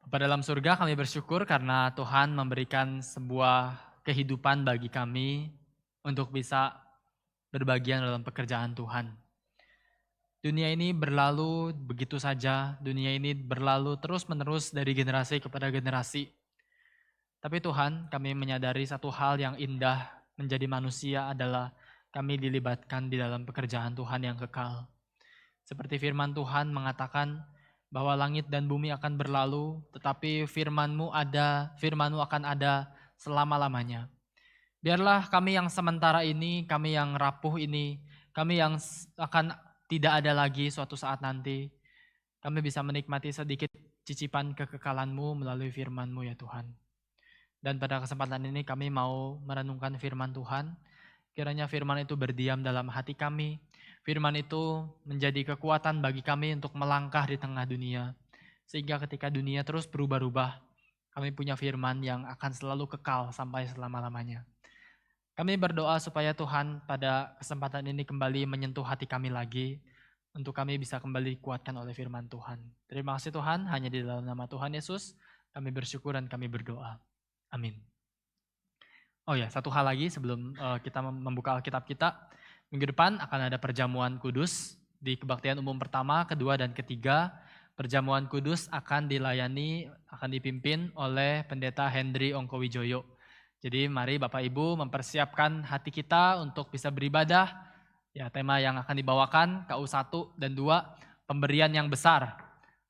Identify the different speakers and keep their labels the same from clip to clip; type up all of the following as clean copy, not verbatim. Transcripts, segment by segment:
Speaker 1: Bapa dalam surga, kami bersyukur karena Tuhan memberikan sebuah kehidupan bagi kami untuk bisa berbagian dalam pekerjaan Tuhan. Dunia ini berlalu begitu saja, dunia ini berlalu terus-menerus dari generasi kepada generasi. Tapi Tuhan, kami menyadari satu hal yang indah menjadi manusia adalah kami dilibatkan di dalam pekerjaan Tuhan yang kekal. Seperti firman Tuhan mengatakan bahwa langit dan bumi akan berlalu, tetapi firman-Mu akan ada selama-lamanya. Biarlah kami yang sementara ini, kami yang rapuh ini, kami yang akan tidak ada lagi suatu saat nanti, kami bisa menikmati sedikit cicipan kekekalan-Mu melalui firman-Mu ya Tuhan. Dan pada kesempatan ini kami mau merenungkan firman Tuhan. Kiranya firman itu berdiam dalam hati kami. Firman itu menjadi kekuatan bagi kami untuk melangkah di tengah dunia. Sehingga ketika dunia terus berubah-ubah, kami punya firman yang akan selalu kekal sampai selama-lamanya. Kami berdoa supaya Tuhan pada kesempatan ini kembali menyentuh hati kami lagi, untuk kami bisa kembali dikuatkan oleh firman Tuhan. Terima kasih Tuhan, hanya di dalam nama Tuhan Yesus, kami bersyukur dan kami berdoa. Amin. Oh ya, satu hal lagi sebelum kita membuka Alkitab kita. Minggu depan akan ada perjamuan kudus di kebaktian umum pertama, kedua, dan ketiga. Perjamuan kudus akan dipimpin oleh Pendeta Hendri Ongkowijoyo. Jadi mari Bapak Ibu mempersiapkan hati kita untuk bisa beribadah. Ya, tema yang akan dibawakan KU 1 dan 2, pemberian yang besar.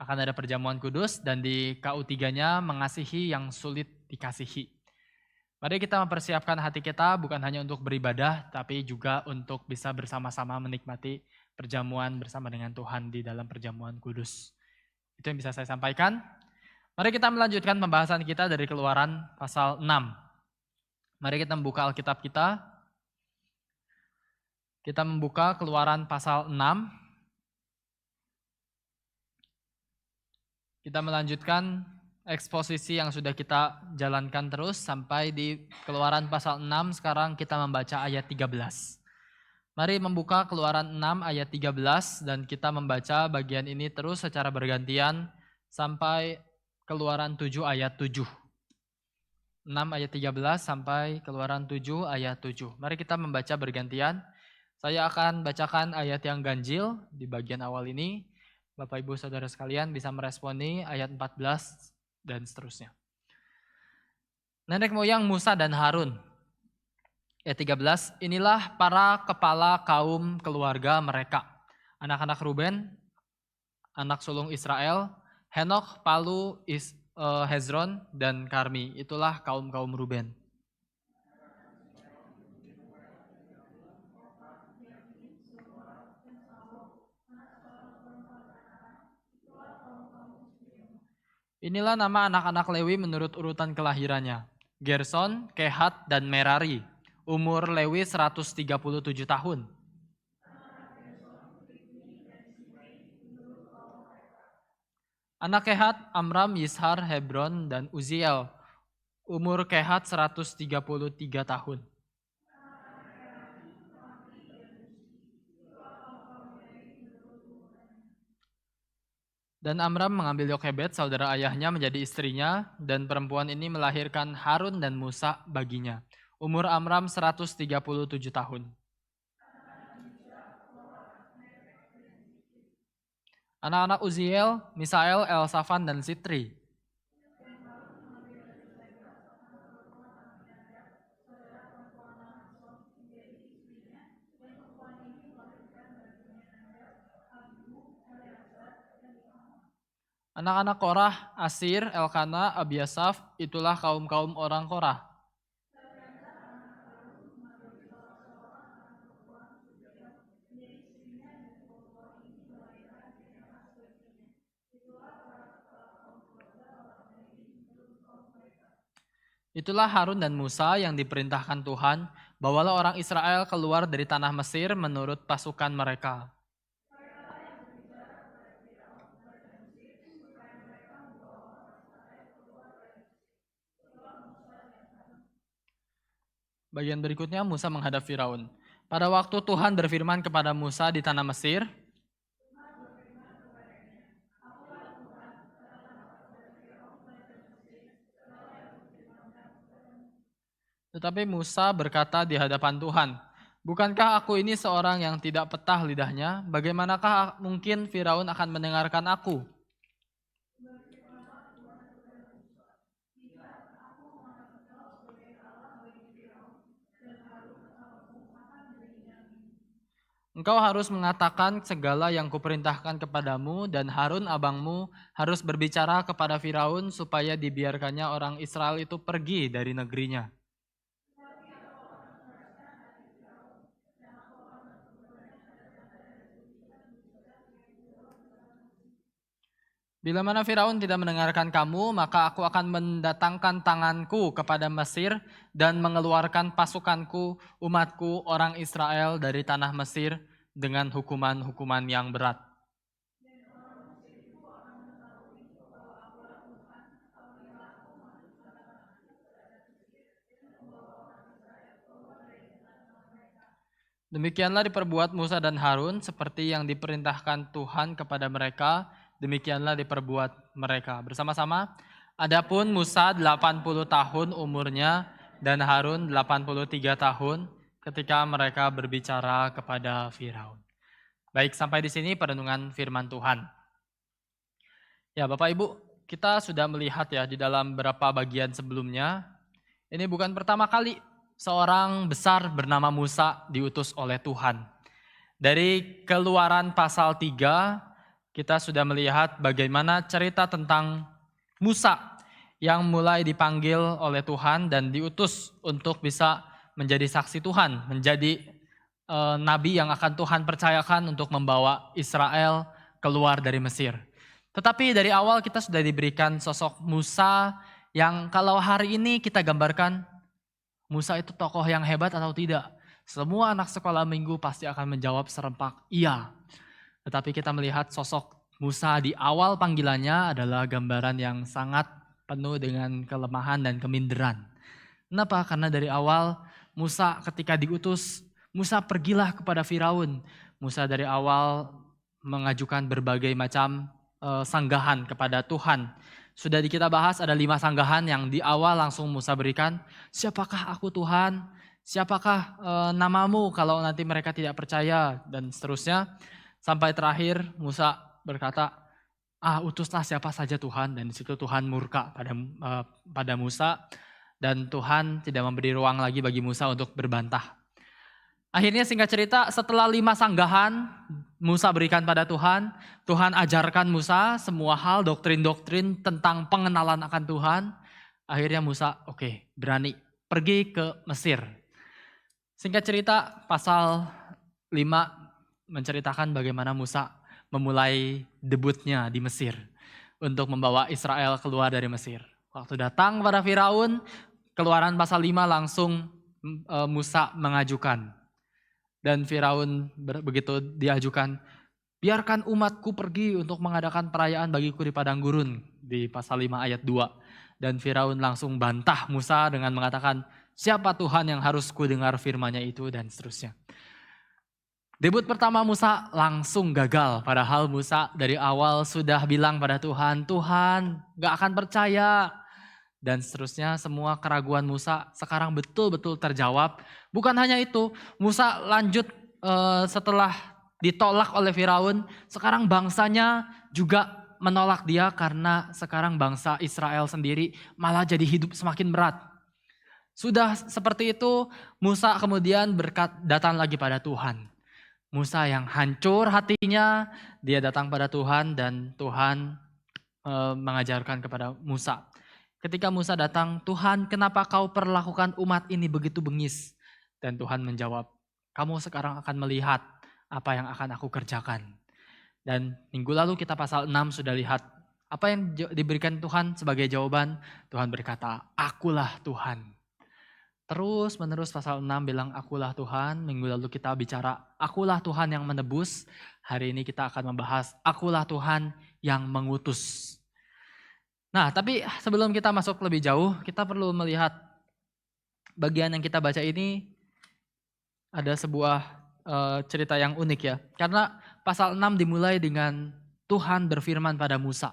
Speaker 1: Akan ada perjamuan kudus dan di KU 3-nya mengasihi yang sulit dikasihi. Mari kita mempersiapkan hati kita bukan hanya untuk beribadah, tapi juga untuk bisa bersama-sama menikmati perjamuan bersama dengan Tuhan di dalam perjamuan kudus. Itu yang bisa saya sampaikan. Mari kita melanjutkan pembahasan kita dari Keluaran pasal 6. Mari kita membuka Alkitab kita. Kita membuka Keluaran pasal 6. Kita melanjutkan eksposisi yang sudah kita jalankan terus sampai di Keluaran pasal 6, sekarang kita membaca ayat 13. Mari membuka Keluaran 6 ayat 13 dan kita membaca bagian ini terus secara bergantian sampai Keluaran 7 ayat 7. 6 ayat 13 sampai Keluaran 7 ayat 7. Mari kita membaca bergantian. Saya akan bacakan ayat yang ganjil di bagian awal ini. Bapak Ibu Saudara sekalian bisa meresponi ayat 14 dan seterusnya. Nenek moyang Musa dan Harun. Ayat 13, inilah para kepala kaum keluarga mereka. Anak-anak Ruben, anak sulung Israel, Henok, Palu, Hezron, dan Karmi. Itulah kaum-kaum Ruben. Inilah nama anak-anak Lewi menurut urutan kelahirannya. Gerson, Kehat, dan Merari. Umur Lewi 137 tahun. Anak Kehat, Amram, Yishar, Hebron, dan Uziel. Umur Kehat 133 tahun. Dan Amram mengambil Yokebed, saudara ayahnya, menjadi istrinya, dan perempuan ini melahirkan Harun dan Musa baginya. Umur Amram 137 tahun. Anak-anak Uziel, Misael, Elsafan, dan Sitri. Anak-anak Korah, Asir, Elkana, Abiasaf, itulah kaum-kaum orang Korah. Itulah Harun dan Musa yang diperintahkan Tuhan, bawalah orang Israel keluar dari tanah Mesir menurut pasukan mereka. Bagian berikutnya Musa menghadap Firaun. Pada waktu Tuhan berfirman kepada Musa di tanah Mesir, Tetapi Musa berkata di hadapan Tuhan, "Bukankah aku ini seorang yang tidak petah lidahnya? Bagaimanakah mungkin Firaun akan mendengarkan aku?" Engkau harus mengatakan segala yang kuperintahkan kepadamu, dan Harun abangmu harus berbicara kepada Firaun supaya dibiarkannya orang Israel itu pergi dari negerinya. Bila mana Firaun tidak mendengarkan kamu, maka aku akan mendatangkan tanganku kepada Mesir dan mengeluarkan pasukanku, umatku, orang Israel dari tanah Mesir dengan hukuman-hukuman yang berat. Demikianlah diperbuat Musa dan Harun seperti yang diperintahkan Tuhan kepada mereka, demikianlah diperbuat mereka bersama-sama. Adapun Musa 80 tahun umurnya dan Harun 83 tahun ketika mereka berbicara kepada Firaun. Baik, sampai di sini perenungan firman Tuhan. Ya, Bapak Ibu, kita sudah melihat ya di dalam beberapa bagian sebelumnya, ini bukan pertama kali seorang besar bernama Musa diutus oleh Tuhan. Dari Keluaran pasal 3, kita sudah melihat bagaimana cerita tentang Musa yang mulai dipanggil oleh Tuhan dan diutus untuk bisa menjadi saksi Tuhan, menjadi nabi yang akan Tuhan percayakan untuk membawa Israel keluar dari Mesir. Tetapi dari awal kita sudah diberikan sosok Musa yang kalau hari ini kita gambarkan Musa itu tokoh yang hebat atau tidak? Semua anak sekolah minggu pasti akan menjawab serempak iya. Tetapi kita melihat sosok Musa di awal panggilannya adalah gambaran yang sangat penuh dengan kelemahan dan keminderan. Kenapa? Karena dari awal Musa ketika diutus, Musa pergilah kepada Firaun. Musa dari awal mengajukan berbagai macam sanggahan kepada Tuhan. Sudah kita bahas ada 5 sanggahan yang di awal langsung Musa berikan. Siapakah aku Tuhan? Siapakah namamu kalau nanti mereka tidak percaya? Dan seterusnya. Sampai terakhir Musa berkata, utuslah siapa saja Tuhan. Dan di situ Tuhan murka pada Musa. Dan Tuhan tidak memberi ruang lagi bagi Musa untuk berbantah. Akhirnya singkat cerita setelah 5 sanggahan Musa berikan pada Tuhan, Tuhan ajarkan Musa semua hal doktrin-doktrin tentang pengenalan akan Tuhan. Akhirnya Musa berani pergi ke Mesir. Singkat cerita pasal 5 menceritakan bagaimana Musa memulai debutnya di Mesir untuk membawa Israel keluar dari Mesir. Waktu datang pada Firaun, Keluaran pasal 5 langsung Musa mengajukan. Dan Firaun begitu diajukan, biarkan umatku pergi untuk mengadakan perayaan bagiku di padang gurun di pasal 5 ayat 2. Dan Firaun langsung bantah Musa dengan mengatakan, siapa Tuhan yang harus ku dengar firman-Nya itu dan seterusnya. Debut pertama Musa langsung gagal, padahal Musa dari awal sudah bilang pada Tuhan, Tuhan gak akan percaya. Dan seterusnya semua keraguan Musa sekarang betul-betul terjawab. Bukan hanya itu, Musa lanjut setelah ditolak oleh Firaun, sekarang bangsanya juga menolak dia karena sekarang bangsa Israel sendiri malah jadi hidup semakin berat. Sudah seperti itu, Musa kemudian datang lagi pada Tuhan. Musa yang hancur hatinya, dia datang pada Tuhan dan Tuhan mengajarkan kepada Musa. Ketika Musa datang, Tuhan kenapa kau perlakukan umat ini begitu bengis? Dan Tuhan menjawab, kamu sekarang akan melihat apa yang akan aku kerjakan. Dan minggu lalu kita pasal 6 sudah lihat apa yang diberikan Tuhan sebagai jawaban. Tuhan berkata, akulah Tuhan. Terus menerus pasal 6 bilang akulah Tuhan. Minggu lalu kita bicara akulah Tuhan yang menebus. Hari ini kita akan membahas akulah Tuhan yang mengutus. Nah, tapi sebelum kita masuk lebih jauh, kita perlu melihat bagian yang kita baca ini ada sebuah cerita yang unik ya. Karena pasal 6 dimulai dengan Tuhan berfirman pada Musa.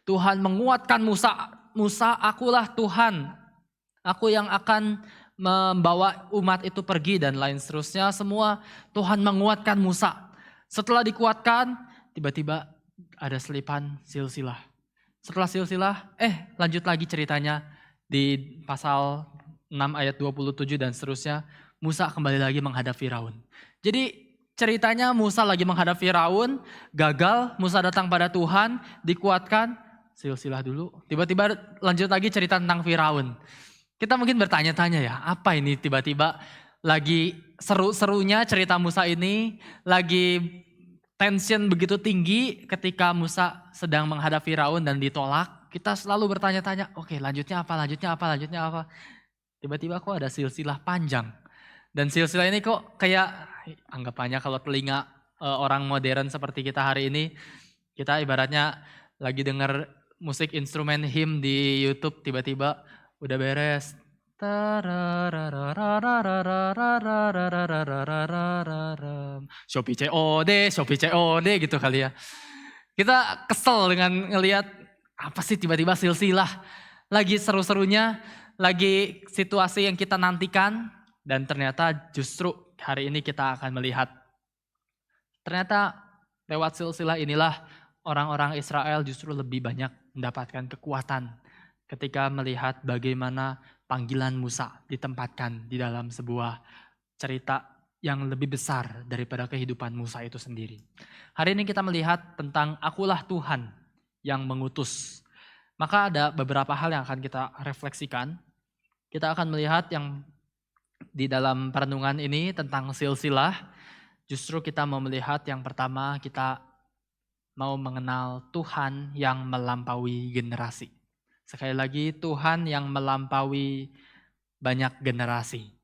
Speaker 1: Tuhan menguatkan Musa, Musa akulah Tuhan. Aku yang akan membawa umat itu pergi dan lain seterusnya. Semua Tuhan menguatkan Musa. Setelah dikuatkan, tiba-tiba ada selipan silsilah. Setelah silsilah, lanjut lagi ceritanya di pasal 6 ayat 27 dan seterusnya. Musa kembali lagi menghadap Firaun. Jadi ceritanya Musa lagi menghadap Firaun, gagal, Musa datang pada Tuhan, dikuatkan, silsilah dulu. Tiba-tiba lanjut lagi cerita tentang Firaun. Kita mungkin bertanya-tanya ya, apa ini tiba-tiba lagi seru-serunya cerita Musa ini, lagi tension begitu tinggi ketika Musa sedang menghadap Firaun dan ditolak. Kita selalu bertanya-tanya, oke lanjutnya apa. Tiba-tiba kok ada silsilah panjang. Dan silsilah ini kok kayak anggapannya kalau telinga orang modern seperti kita hari ini, kita ibaratnya lagi denger musik instrumen hymn di YouTube, tiba-tiba udah beres. Shopee COD gitu kali ya. Kita kesel dengan ngelihat apa sih tiba-tiba silsilah. Lagi seru-serunya, lagi situasi yang kita nantikan. Dan ternyata justru hari ini kita akan melihat. Ternyata lewat silsilah inilah orang-orang Israel justru lebih banyak mendapatkan kekuatan. Ketika melihat bagaimana panggilan Musa ditempatkan di dalam sebuah cerita yang lebih besar daripada kehidupan Musa itu sendiri. Hari ini kita melihat tentang akulah Tuhan yang mengutus. Maka ada beberapa hal yang akan kita refleksikan. Kita akan melihat yang di dalam perenungan ini tentang silsilah. Justru kita mau melihat yang pertama, kita mau mengenal Tuhan yang melampaui generasi. Sekali lagi, Tuhan yang melampaui banyak generasi.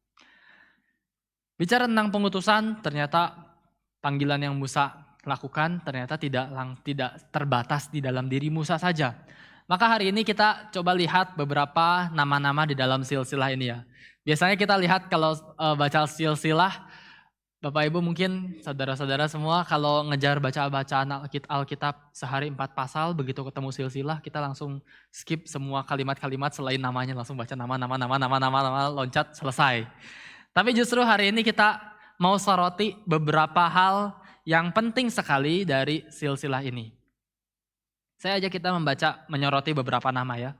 Speaker 1: Bicara tentang pengutusan, ternyata panggilan yang Musa lakukan ternyata tidak terbatas di dalam diri Musa saja. Maka hari ini kita coba lihat beberapa nama-nama di dalam silsilah ini ya. Biasanya kita lihat kalau baca silsilah, Bapak Ibu mungkin saudara-saudara semua kalau ngejar baca-bacaan Alkitab sehari 4 pasal, begitu ketemu silsilah kita langsung skip semua kalimat-kalimat selain namanya, langsung baca nama, loncat, selesai. Tapi justru hari ini kita mau soroti beberapa hal yang penting sekali dari silsilah ini. Saya ajak kita menyoroti beberapa nama ya.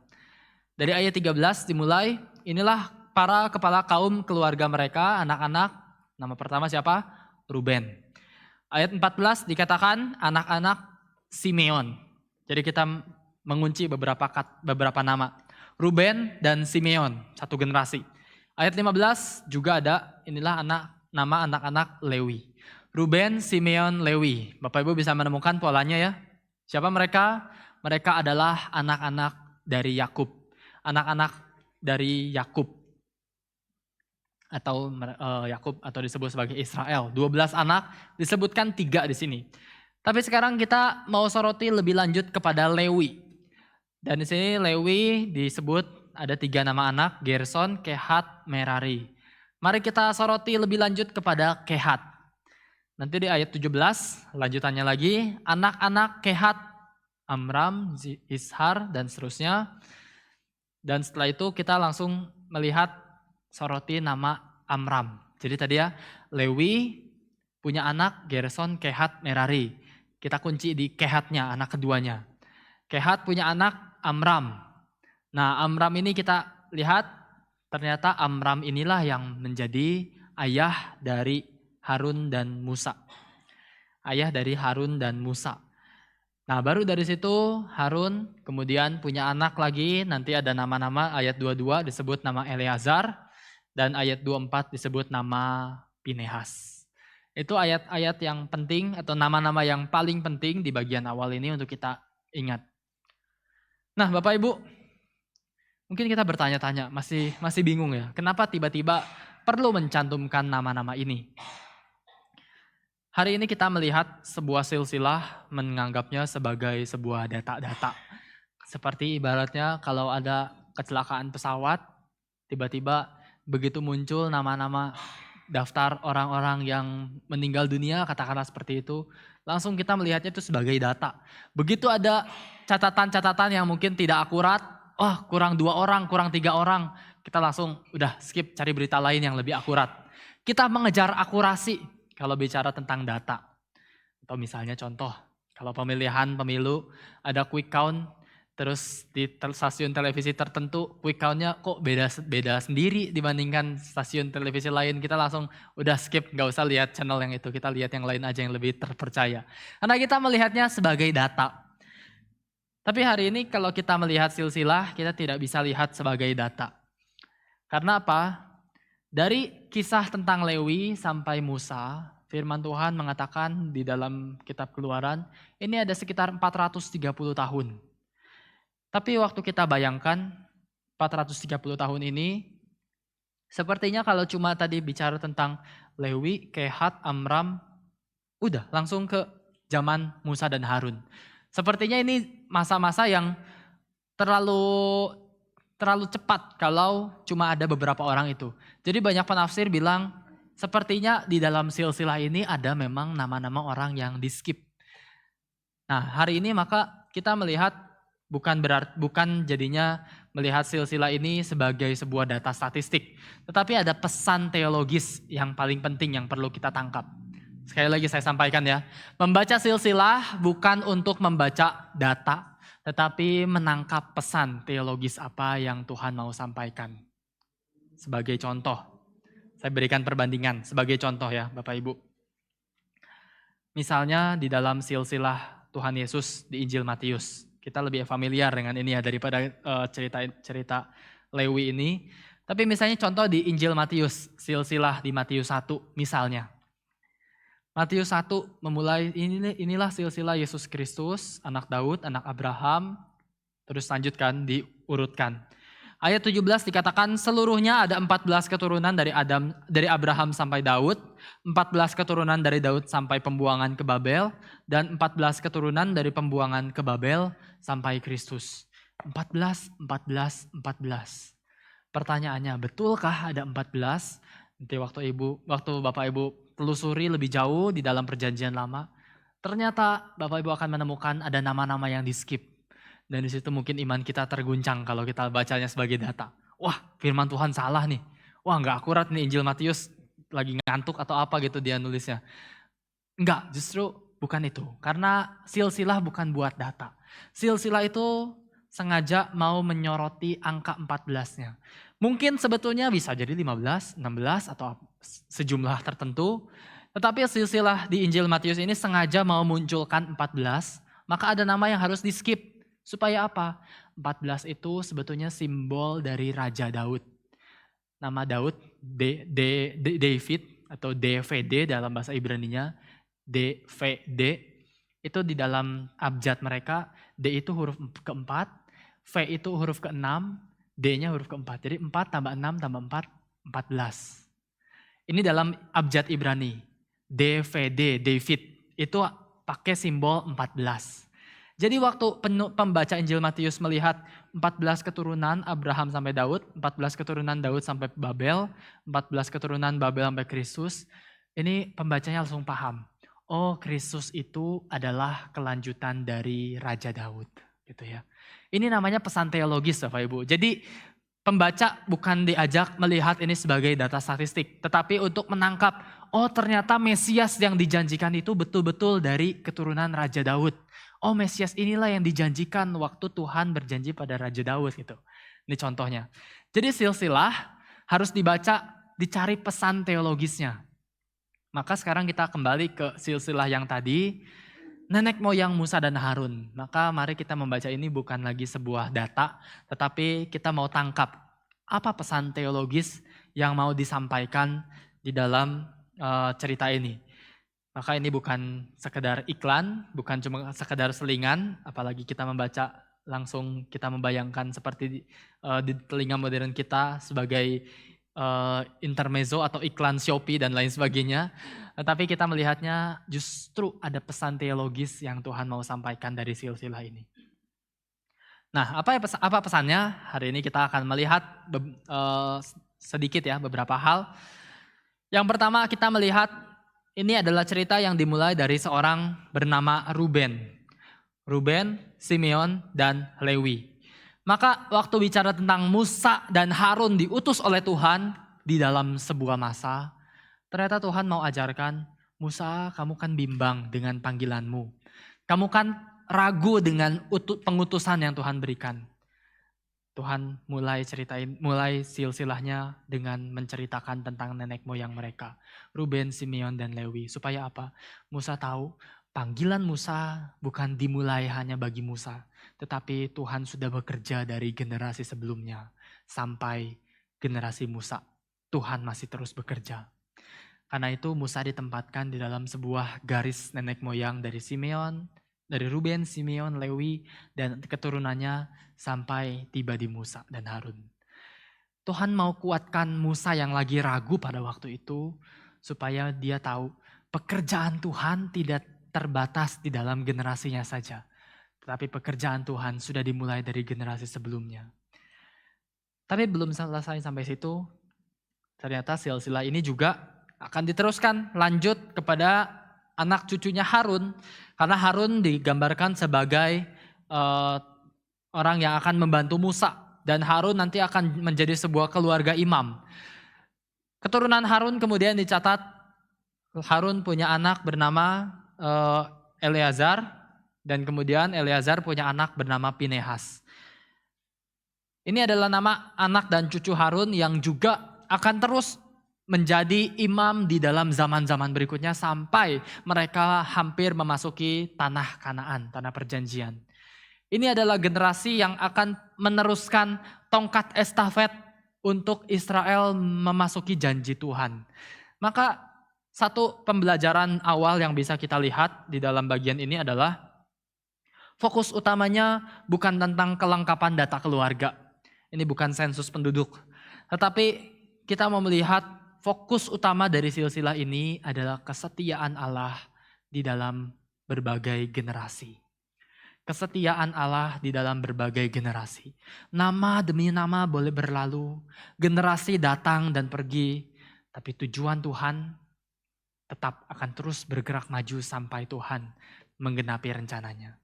Speaker 1: Dari ayat 13 dimulai, inilah para kepala kaum keluarga mereka, anak-anak. Nama pertama siapa? Ruben. Ayat 14 dikatakan anak-anak Simeon. Jadi kita mengunci beberapa nama. Ruben dan Simeon, satu generasi. Ayat 15 juga ada, inilah nama anak-anak Lewi. Ruben, Simeon, Lewi. Bapak Ibu bisa menemukan polanya ya. Siapa mereka? Mereka adalah anak-anak dari Yakub. Anak-anak dari Yakub. Atau Yakub atau disebut sebagai Israel. 12 anak, disebutkan 3 di sini. Tapi sekarang kita mau soroti lebih lanjut kepada Lewi. Dan di sini Lewi disebut ada 3 nama anak, Gerson, Kehat, Merari. Mari kita soroti lebih lanjut kepada Kehat. Nanti di ayat 17 lanjutannya lagi, anak-anak Kehat, Amram, Ishar, dan seterusnya. Dan setelah itu kita langsung melihat soroti nama Amram. Jadi tadi ya, Lewi punya anak Gerson, Kehat, Merari. Kita kunci di Kehatnya, anak keduanya. Kehat punya anak Amram. Nah Amram ini kita lihat ternyata Amram inilah yang menjadi ayah dari Harun dan Musa. Ayah dari Harun dan Musa. Nah baru dari situ Harun kemudian punya anak lagi, nanti ada nama-nama, ayat 22 disebut nama Eleazar. Dan ayat 24 disebut nama Pinehas. Itu ayat-ayat yang penting atau nama-nama yang paling penting di bagian awal ini untuk kita ingat. Nah Bapak Ibu, mungkin kita bertanya-tanya, masih bingung ya, kenapa tiba-tiba perlu mencantumkan nama-nama ini? Hari ini kita melihat sebuah silsilah menganggapnya sebagai sebuah data-data. Seperti ibaratnya kalau ada kecelakaan pesawat, tiba-tiba begitu muncul nama-nama daftar orang-orang yang meninggal dunia, katakanlah seperti itu, langsung kita melihatnya itu sebagai data. Begitu ada catatan-catatan yang mungkin tidak akurat, kurang 2 orang, kurang 3 orang, kita langsung udah skip cari berita lain yang lebih akurat. Kita mengejar akurasi kalau bicara tentang data. Atau misalnya contoh, kalau pemilihan pemilu ada quick count, terus di stasiun televisi tertentu quick count-nya kok beda sendiri dibandingkan stasiun televisi lain. Kita langsung udah skip, nggak usah lihat channel yang itu, kita lihat yang lain aja yang lebih terpercaya. Karena kita melihatnya sebagai data. Tapi hari ini kalau kita melihat silsilah, kita tidak bisa lihat sebagai data. Karena apa? Dari kisah tentang Lewi sampai Musa, firman Tuhan mengatakan di dalam kitab Keluaran, ini ada sekitar 430 tahun. Tapi waktu kita bayangkan 430 tahun ini, sepertinya kalau cuma tadi bicara tentang Lewi, Kehat, Amram, udah langsung ke zaman Musa dan Harun. Sepertinya ini masa-masa yang terlalu cepat kalau cuma ada beberapa orang itu. Jadi banyak penafsir bilang sepertinya di dalam silsilah ini ada memang nama-nama orang yang di skip. Nah hari ini maka kita melihat bukan jadinya melihat silsilah ini sebagai sebuah data statistik. Tetapi ada pesan teologis yang paling penting yang perlu kita tangkap. Sekali lagi saya sampaikan ya, membaca silsilah bukan untuk membaca data, tetapi menangkap pesan teologis apa yang Tuhan mau sampaikan. Sebagai contoh, saya berikan perbandingan sebagai contoh ya Bapak Ibu. Misalnya di dalam silsilah Tuhan Yesus di Injil Matius, kita lebih familiar dengan ini ya daripada cerita Lewi ini. Tapi misalnya contoh di Injil Matius, silsilah di Matius 1 misalnya. Matius 1 memulai inilah silsilah Yesus Kristus, anak Daud, anak Abraham, terus lanjutkan diurutkan. Ayat 17 dikatakan seluruhnya ada 14 keturunan dari Abraham sampai Daud, 14 keturunan dari Daud sampai pembuangan ke Babel, dan 14 keturunan dari pembuangan ke Babel sampai Kristus. 14. Pertanyaannya, betulkah ada 14? Nanti waktu Bapak Ibu telusuri lebih jauh di dalam perjanjian lama, ternyata Bapak Ibu akan menemukan ada nama-nama yang di skip. Dan di situ mungkin iman kita terguncang kalau kita bacanya sebagai data. Wah, firman Tuhan salah nih. Wah, nggak akurat nih Injil Matius, lagi ngantuk atau apa gitu dia nulisnya. Enggak, justru bukan itu. Karena silsilah bukan buat data. Silsilah itu sengaja mau menyoroti angka 14-nya. Mungkin sebetulnya bisa jadi 15, 16 atau sejumlah tertentu. Tetapi silsilah di Injil Matius ini sengaja mau munculkan 14. Maka ada nama yang harus di skip. Supaya apa? 14 itu sebetulnya simbol dari Raja Daud. Nama Daud, David atau DVD dalam bahasa Ibraninya. DVD itu di dalam abjad mereka. D itu huruf keempat, V itu huruf keenam, D-nya huruf keempat. Jadi 4 tambah 6 tambah 4, 14. Ini dalam abjad Ibrani. DVD, David, itu pakai simbol 14. Jadi waktu pembaca Injil Matius melihat 14 keturunan Abraham sampai Daud, 14 keturunan Daud sampai Babel, 14 keturunan Babel sampai Kristus, ini pembacanya langsung paham. Oh, Kristus itu adalah kelanjutan dari Raja Daud, gitu ya. Ini namanya pesan teologis Bapak Ibu. Jadi pembaca bukan diajak melihat ini sebagai data statistik, tetapi untuk menangkap, oh ternyata Mesias yang dijanjikan itu betul-betul dari keturunan Raja Daud. Oh Mesias inilah yang dijanjikan waktu Tuhan berjanji pada Raja Daud gitu. Ini contohnya. Jadi silsilah harus dibaca, dicari pesan teologisnya. Maka sekarang kita kembali ke silsilah yang tadi, nenek moyang Musa dan Harun. Maka mari kita membaca ini bukan lagi sebuah data, tetapi kita mau tangkap apa pesan teologis yang mau disampaikan di dalam cerita ini. Maka ini bukan sekedar iklan, bukan cuma sekedar selingan, apalagi kita membaca langsung kita membayangkan seperti di telinga modern kita sebagai intermezzo atau iklan Shopee dan lain sebagainya. Tetapi kita melihatnya justru ada pesan teologis yang Tuhan mau sampaikan dari silsilah ini. Nah, apa pesannya? Hari ini kita akan melihat sedikit ya beberapa hal. Yang pertama kita melihat ini adalah cerita yang dimulai dari seorang bernama Ruben. Ruben, Simeon, dan Lewi. Maka waktu bicara tentang Musa dan Harun diutus oleh Tuhan di dalam sebuah masa, ternyata Tuhan mau ajarkan, Musa kamu kan bimbang dengan panggilanmu. Kamu kan ragu dengan pengutusan yang Tuhan berikan. Tuhan mulai silsilahnya dengan menceritakan tentang nenek moyang mereka. Ruben, Simeon, dan Lewi. Supaya apa? Musa tahu panggilan Musa bukan dimulai hanya bagi Musa. Tetapi Tuhan sudah bekerja dari generasi sebelumnya. Sampai generasi Musa. Tuhan masih terus bekerja. Karena itu Musa ditempatkan di dalam sebuah garis nenek moyang dari Simeon, dari Ruben, Simeon, Lewi, dan keturunannya sampai tiba di Musa dan Harun. Tuhan mau kuatkan Musa yang lagi ragu pada waktu itu, supaya dia tahu pekerjaan Tuhan tidak terbatas di dalam generasinya saja. Tetapi pekerjaan Tuhan sudah dimulai dari generasi sebelumnya. Tapi belum selesai sampai situ, ternyata silsilah ini juga akan diteruskan lanjut kepada anak cucunya Harun. Karena Harun digambarkan sebagai orang yang akan membantu Musa. Dan Harun nanti akan menjadi sebuah keluarga imam. Keturunan Harun kemudian dicatat, Harun punya anak bernama Eleazar. Dan kemudian Eleazar punya anak bernama Pinehas. Ini adalah nama anak dan cucu Harun yang juga akan terus menjadi imam di dalam zaman-zaman berikutnya sampai mereka hampir memasuki tanah Kanaan, tanah perjanjian. Ini adalah generasi yang akan meneruskan tongkat estafet untuk Israel memasuki janji Tuhan. Maka satu pembelajaran awal yang bisa kita lihat di dalam bagian ini adalah fokus utamanya bukan tentang kelengkapan data keluarga. Ini bukan sensus penduduk. Tetapi kita mau melihat fokus utama dari silsilah ini adalah kesetiaan Allah di dalam berbagai generasi. Kesetiaan Allah di dalam berbagai generasi. Nama demi nama boleh berlalu, generasi datang dan pergi, tapi tujuan Tuhan tetap akan terus bergerak maju sampai Tuhan menggenapi rencananya.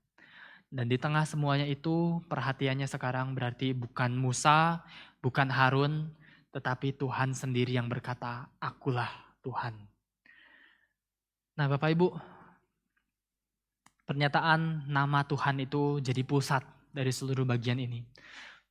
Speaker 1: Dan di tengah semuanya itu perhatiannya sekarang berarti bukan Musa, bukan Harun, tetapi Tuhan sendiri yang berkata, akulah Tuhan. Nah Bapak Ibu, pernyataan nama Tuhan itu jadi pusat dari seluruh bagian ini.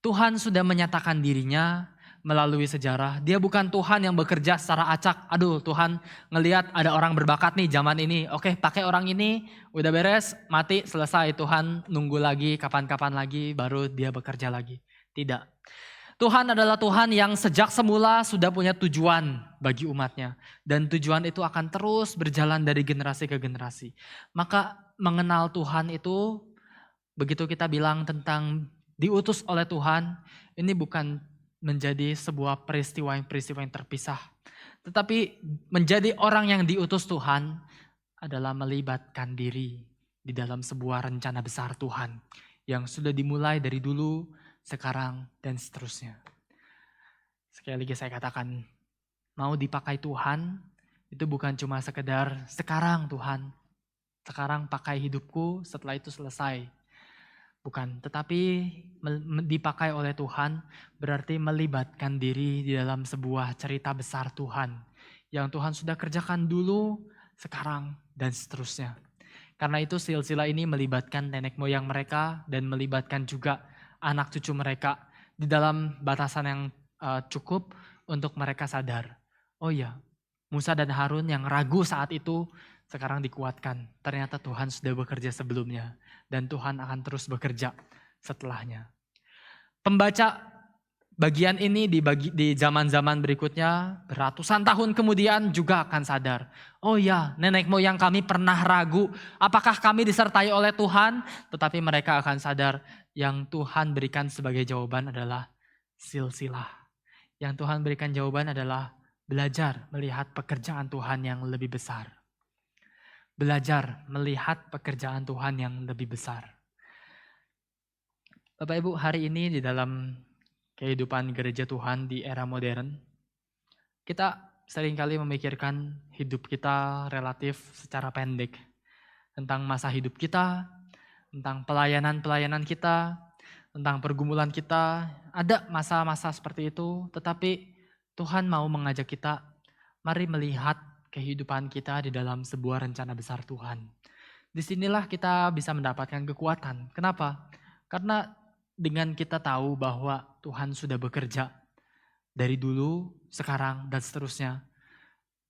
Speaker 1: Tuhan sudah menyatakan dirinya melalui sejarah. Dia bukan Tuhan yang bekerja secara acak. Aduh Tuhan ngelihat ada orang berbakat nih zaman ini. Oke pakai orang ini, udah beres, mati, selesai. Tuhan nunggu lagi, kapan-kapan lagi, baru dia bekerja lagi. Tidak. Tuhan adalah Tuhan yang sejak semula sudah punya tujuan bagi umatnya. Dan tujuan itu akan terus berjalan dari generasi ke generasi. Maka mengenal Tuhan itu, begitu kita bilang tentang diutus oleh Tuhan, ini bukan menjadi sebuah peristiwa yang terpisah. Tetapi menjadi orang yang diutus Tuhan adalah melibatkan diri di dalam sebuah rencana besar Tuhan. Yang sudah dimulai dari dulu, sekarang, dan seterusnya. Sekali lagi saya katakan, mau dipakai Tuhan, itu bukan cuma sekedar sekarang Tuhan. Sekarang pakai hidupku, setelah itu selesai. Bukan, tetapi dipakai oleh Tuhan berarti melibatkan diri di dalam sebuah cerita besar Tuhan. Yang Tuhan sudah kerjakan dulu, sekarang, dan seterusnya. Karena itu silsilah ini melibatkan nenek moyang mereka dan melibatkan juga anak cucu mereka di dalam batasan yang cukup untuk mereka sadar. Oh iya, Musa dan Harun yang ragu saat itu sekarang dikuatkan. Ternyata Tuhan sudah bekerja sebelumnya dan Tuhan akan terus bekerja setelahnya. Pembaca bagian ini di zaman-zaman berikutnya beratusan tahun kemudian juga akan sadar. Oh ya, nenek moyang kami pernah ragu apakah kami disertai oleh Tuhan. Tetapi mereka akan sadar yang Tuhan berikan sebagai jawaban adalah silsilah. Yang Tuhan berikan jawaban adalah belajar melihat pekerjaan Tuhan yang lebih besar. Belajar melihat pekerjaan Tuhan yang lebih besar. Bapak Ibu, hari ini di dalam kehidupan gereja Tuhan di era modern, kita seringkali memikirkan hidup kita relatif secara pendek. Tentang masa hidup kita, tentang pelayanan-pelayanan kita, tentang pergumulan kita, ada masa-masa seperti itu, tetapi Tuhan mau mengajak kita, mari melihat kehidupan kita di dalam sebuah rencana besar Tuhan. Disinilah kita bisa mendapatkan kekuatan. Kenapa? Karena dengan kita tahu bahwa Tuhan sudah bekerja dari dulu, sekarang, dan seterusnya,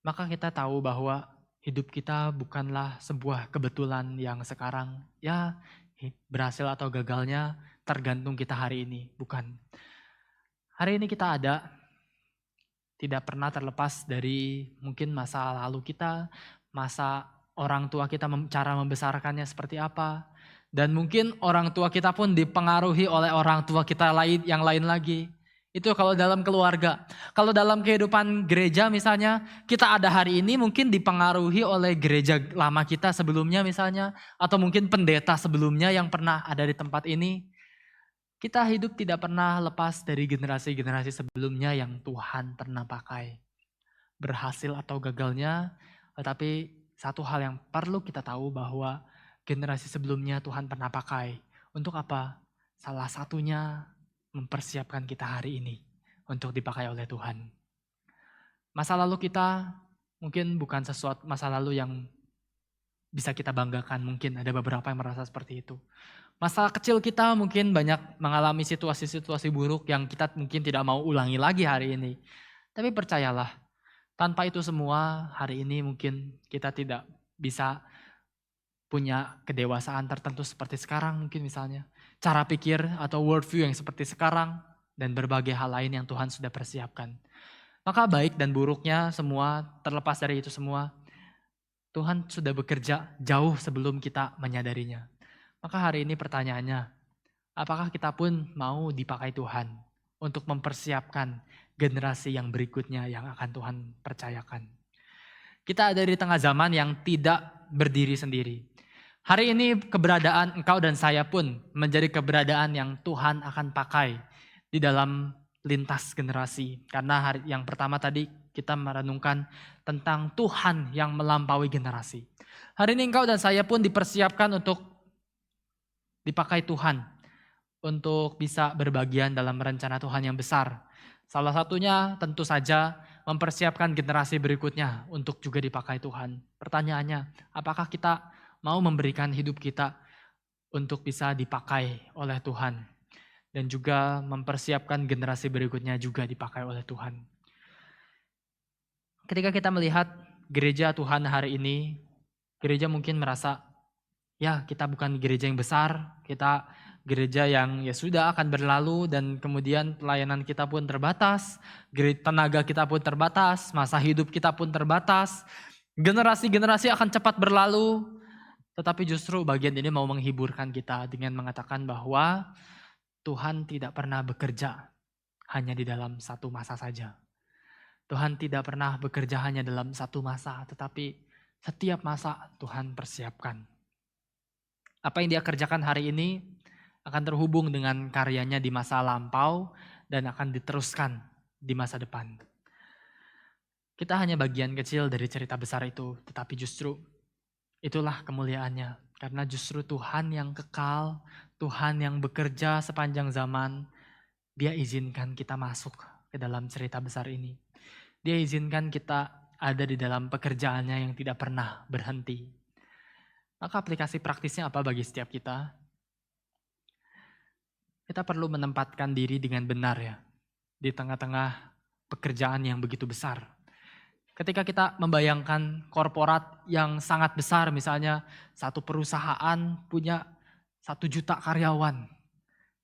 Speaker 1: maka kita tahu bahwa hidup kita bukanlah sebuah kebetulan yang sekarang ya berhasil atau gagalnya tergantung kita hari ini. Bukan. Hari ini kita ada, tidak pernah terlepas dari mungkin masa lalu kita, masa orang tua kita cara membesarkannya seperti apa. Dan mungkin orang tua kita pun dipengaruhi oleh orang tua kita yang lain lagi. Itu kalau dalam keluarga. Kalau dalam kehidupan gereja misalnya, kita ada hari ini mungkin dipengaruhi oleh gereja lama kita sebelumnya misalnya. Atau mungkin pendeta sebelumnya yang pernah ada di tempat ini. Kita hidup tidak pernah lepas dari generasi-generasi sebelumnya yang Tuhan pernah pakai. Berhasil atau gagalnya, tetapi satu hal yang perlu kita tahu bahwa generasi sebelumnya Tuhan pernah pakai. Untuk apa? Salah satunya mempersiapkan kita hari ini untuk dipakai oleh Tuhan. Masa lalu kita mungkin bukan sesuatu masa lalu yang bisa kita banggakan. Mungkin ada beberapa yang merasa seperti itu. Masa kecil kita mungkin banyak mengalami situasi-situasi buruk yang kita mungkin tidak mau ulangi lagi hari ini. Tapi percayalah, tanpa itu semua hari ini mungkin kita tidak bisa punya kedewasaan tertentu seperti sekarang mungkin misalnya. Cara pikir atau worldview yang seperti sekarang dan berbagai hal lain yang Tuhan sudah persiapkan. Maka baik dan buruknya semua terlepas dari itu semua, Tuhan sudah bekerja jauh sebelum kita menyadarinya. Maka hari ini pertanyaannya, apakah kita pun mau dipakai Tuhan untuk mempersiapkan generasi yang berikutnya yang akan Tuhan percayakan. Kita ada di tengah zaman yang tidak berdiri sendiri. Hari ini keberadaan engkau dan saya pun menjadi keberadaan yang Tuhan akan pakai di dalam lintas generasi. Karena yang pertama tadi kita merenungkan tentang Tuhan yang melampaui generasi. Hari ini engkau dan saya pun dipersiapkan untuk dipakai Tuhan untuk bisa berbagian dalam rencana Tuhan yang besar. Salah satunya tentu saja mempersiapkan generasi berikutnya untuk juga dipakai Tuhan. Pertanyaannya, apakah kita mau memberikan hidup kita untuk bisa dipakai oleh Tuhan dan juga mempersiapkan generasi berikutnya juga dipakai oleh Tuhan. Ketika kita melihat gereja Tuhan hari ini, gereja mungkin merasa, ya kita bukan gereja yang besar, kita gereja yang ya sudah akan berlalu dan kemudian pelayanan kita pun terbatas, tenaga kita pun terbatas, masa hidup kita pun terbatas, generasi-generasi akan cepat berlalu. Tetapi justru bagian ini mau menghiburkan kita dengan mengatakan bahwa Tuhan tidak pernah bekerja hanya di dalam satu masa saja. Tuhan tidak pernah bekerja hanya dalam satu masa, tetapi setiap masa Tuhan persiapkan. Apa yang dia kerjakan hari ini akan terhubung dengan karyanya di masa lampau dan akan diteruskan di masa depan. Kita hanya bagian kecil dari cerita besar itu, tetapi justru itulah kemuliaannya. Karena justru Tuhan yang kekal, Tuhan yang bekerja sepanjang zaman, Dia izinkan kita masuk ke dalam cerita besar ini. Dia izinkan kita ada di dalam pekerjaannya yang tidak pernah berhenti. Maka aplikasi praktisnya apa bagi setiap kita? Kita perlu menempatkan diri dengan benar ya, di tengah-tengah pekerjaan yang begitu besar. Ketika kita membayangkan korporat yang sangat besar, misalnya satu perusahaan punya 1 juta karyawan.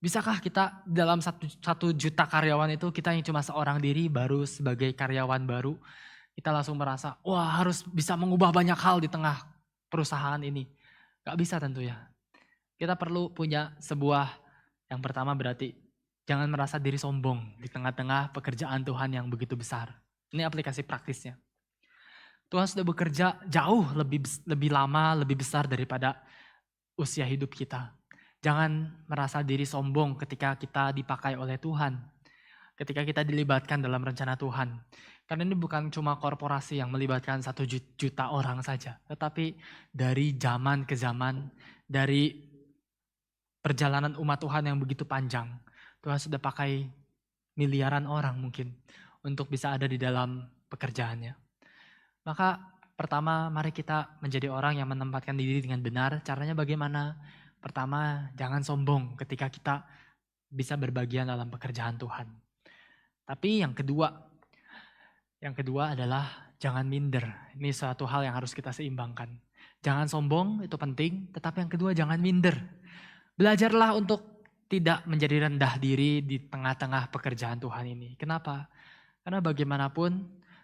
Speaker 1: Bisakah kita dalam 1 juta karyawan itu kita yang cuma seorang diri baru sebagai karyawan baru, kita langsung merasa wah harus bisa mengubah banyak hal di tengah perusahaan ini. Gak bisa tentunya. Kita perlu punya sebuah, yang pertama berarti jangan merasa diri sombong di tengah-tengah pekerjaan Tuhan yang begitu besar. Ini aplikasi praktisnya. Tuhan sudah bekerja jauh lebih lama, lebih besar daripada usia hidup kita. Jangan merasa diri sombong ketika kita dipakai oleh Tuhan. Ketika kita dilibatkan dalam rencana Tuhan. Karena ini bukan cuma korporasi yang melibatkan 1 juta orang saja. Tetapi dari zaman ke zaman, dari perjalanan umat Tuhan yang begitu panjang. Tuhan sudah pakai miliaran orang mungkin untuk bisa ada di dalam pekerjaannya. Maka pertama, mari kita menjadi orang yang menempatkan diri dengan benar. Caranya bagaimana? Pertama, jangan sombong ketika kita bisa berbagian dalam pekerjaan Tuhan. Tapi yang kedua adalah jangan minder. Ini suatu hal yang harus kita seimbangkan. Jangan sombong, itu penting. Tetapi yang kedua, jangan minder. Belajarlah untuk tidak menjadi rendah diri di tengah-tengah pekerjaan Tuhan ini. Kenapa? Karena bagaimanapun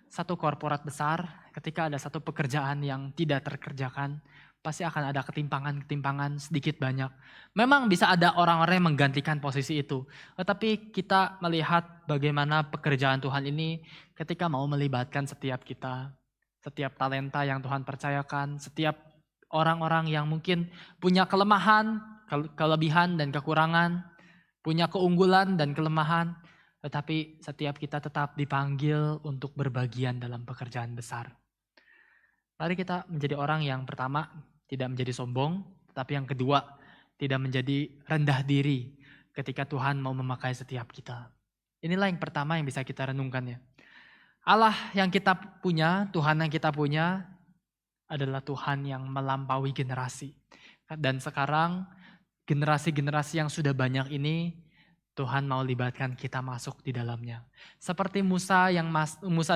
Speaker 1: satu korporat besar, ketika ada satu pekerjaan yang tidak terkerjakan, pasti akan ada ketimpangan-ketimpangan sedikit banyak. Memang bisa ada orang-orang yang menggantikan posisi itu. Tetapi kita melihat bagaimana pekerjaan Tuhan ini ketika mau melibatkan setiap kita, setiap talenta yang Tuhan percayakan, setiap orang-orang yang mungkin punya kelemahan, kelebihan dan kekurangan, punya keunggulan dan kelemahan, tetapi setiap kita tetap dipanggil untuk berbagian dalam pekerjaan besar. Mari kita menjadi orang yang pertama tidak menjadi sombong, tetapi yang kedua tidak menjadi rendah diri ketika Tuhan mau memakai setiap kita. Inilah yang pertama yang bisa kita renungkan ya. Allah yang kita punya, Tuhan yang kita punya adalah Tuhan yang melampaui generasi. Dan sekarang generasi-generasi yang sudah banyak ini Tuhan mau libatkan kita masuk di dalamnya. Seperti Musa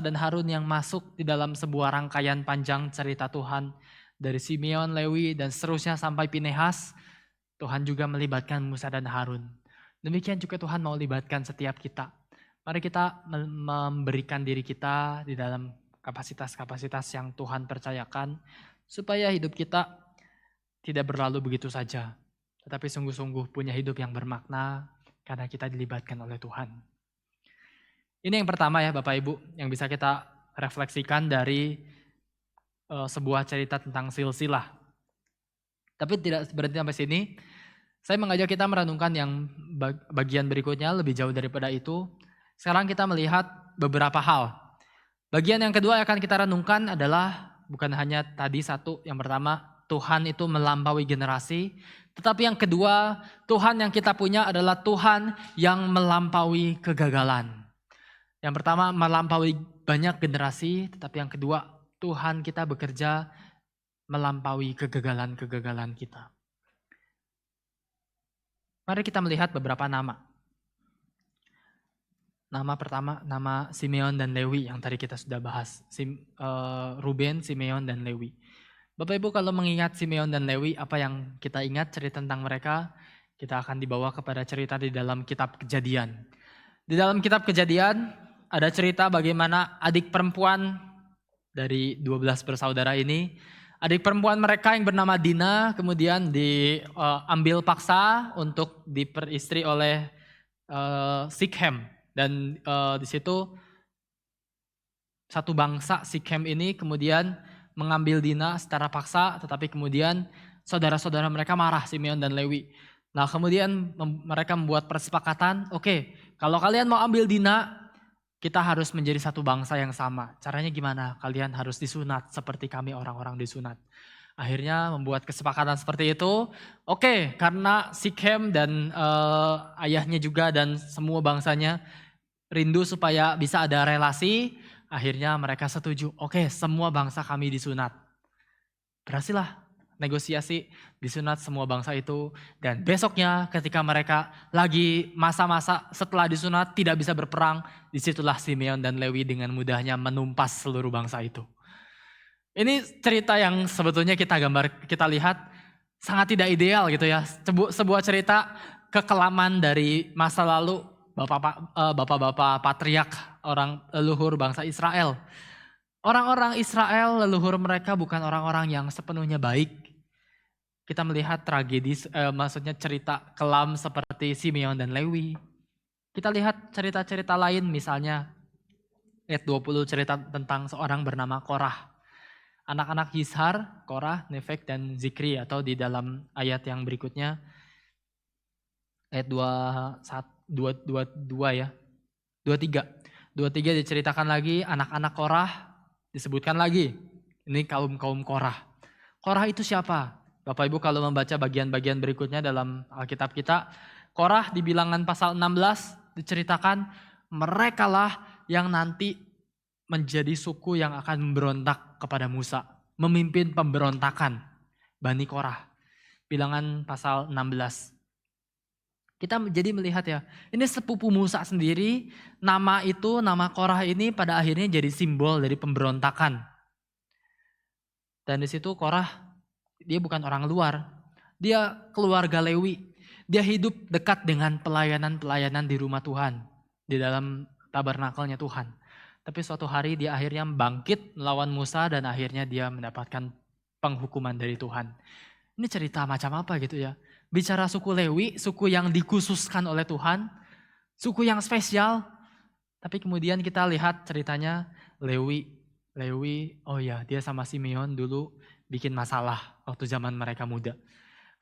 Speaker 1: dan Harun yang masuk di dalam sebuah rangkaian panjang cerita Tuhan dari Simeon, Lewi dan seterusnya sampai Pinehas, Tuhan juga melibatkan Musa dan Harun. Demikian juga Tuhan mau libatkan setiap kita. Mari kita memberikan diri kita di dalam kapasitas-kapasitas yang Tuhan percayakan supaya hidup kita tidak berlalu begitu saja, tetapi sungguh-sungguh punya hidup yang bermakna karena kita dilibatkan oleh Tuhan. Ini yang pertama ya Bapak Ibu, yang bisa kita refleksikan dari sebuah cerita tentang silsilah. Tapi tidak berhenti sampai sini, saya mengajak kita merenungkan yang bagian berikutnya lebih jauh daripada itu. Sekarang kita melihat beberapa hal. Bagian yang kedua yang akan kita renungkan adalah bukan hanya tadi satu, yang pertama Tuhan itu melampaui generasi. Tetapi yang kedua, Tuhan yang kita punya adalah Tuhan yang melampaui kegagalan. Yang pertama melampaui banyak generasi, tetapi yang kedua Tuhan kita bekerja melampaui kegagalan-kegagalan kita. Mari kita melihat beberapa nama. Nama pertama, nama Simeon dan Lewi yang tadi kita sudah bahas. Ruben, Simeon, dan Lewi. Bapak Ibu kalau mengingat Simeon dan Lewi, apa yang kita ingat cerita tentang mereka? Kita akan dibawa kepada cerita di dalam kitab Kejadian. Di dalam kitab Kejadian ada cerita bagaimana adik perempuan dari 12 bersaudara ini, adik perempuan mereka yang bernama Dina kemudian diambil paksa untuk diperistri oleh Sikhem. Dan di situ satu bangsa Sikhem ini kemudian mengambil Dina secara paksa, tetapi kemudian saudara-saudara mereka marah, Simeon dan Lewi. Nah kemudian mereka membuat persepakatan, oke, kalau kalian mau ambil Dina, kita harus menjadi satu bangsa yang sama. Caranya gimana? Kalian harus disunat seperti kami orang-orang disunat. Akhirnya membuat kesepakatan seperti itu. Oke, karena Sikhem dan ayahnya juga dan semua bangsanya rindu supaya bisa ada relasi, akhirnya mereka setuju, oke, semua bangsa kami disunat. Berhasillah negosiasi, disunat semua bangsa itu. Dan besoknya ketika mereka lagi masa-masa setelah disunat tidak bisa berperang, disitulah Simeon dan Lewi dengan mudahnya menumpas seluruh bangsa itu. Ini cerita yang sebetulnya kita lihat sangat tidak ideal gitu ya. Sebuah cerita kekelaman dari masa lalu bapak-bapak patriark orang leluhur bangsa Israel. Orang-orang Israel leluhur mereka bukan orang-orang yang sepenuhnya baik. Kita melihat tragedi, maksudnya cerita kelam seperti Simeon dan Lewi. Kita lihat cerita-cerita lain misalnya ayat 20 cerita tentang seorang bernama Korah. Anak-anak Yishar, Korah, Nefek, dan Zikri atau di dalam ayat yang berikutnya ayat 22 ya. 23 diceritakan lagi anak-anak Korah disebutkan lagi. Ini kaum Korah. Korah itu siapa? Bapak Ibu kalau membaca bagian-bagian berikutnya dalam Alkitab kita, Korah di Bilangan pasal 16 diceritakan merekalah yang nanti menjadi suku yang akan memberontak kepada Musa, memimpin pemberontakan Bani Korah. Bilangan pasal 16. Kita jadi melihat ya, ini sepupu Musa sendiri, nama Korah ini pada akhirnya jadi simbol dari pemberontakan. Dan di situ Korah, dia bukan orang luar, dia keluarga Lewi. Dia hidup dekat dengan pelayanan-pelayanan di rumah Tuhan, di dalam tabernakelnya Tuhan. Tapi suatu hari dia akhirnya bangkit melawan Musa dan akhirnya dia mendapatkan penghukuman dari Tuhan. Ini cerita macam apa gitu ya. Bicara suku Lewi, suku yang dikhususkan oleh Tuhan, suku yang spesial. Tapi kemudian kita lihat ceritanya Lewi, oh ya dia sama Simeon dulu bikin masalah waktu zaman mereka muda.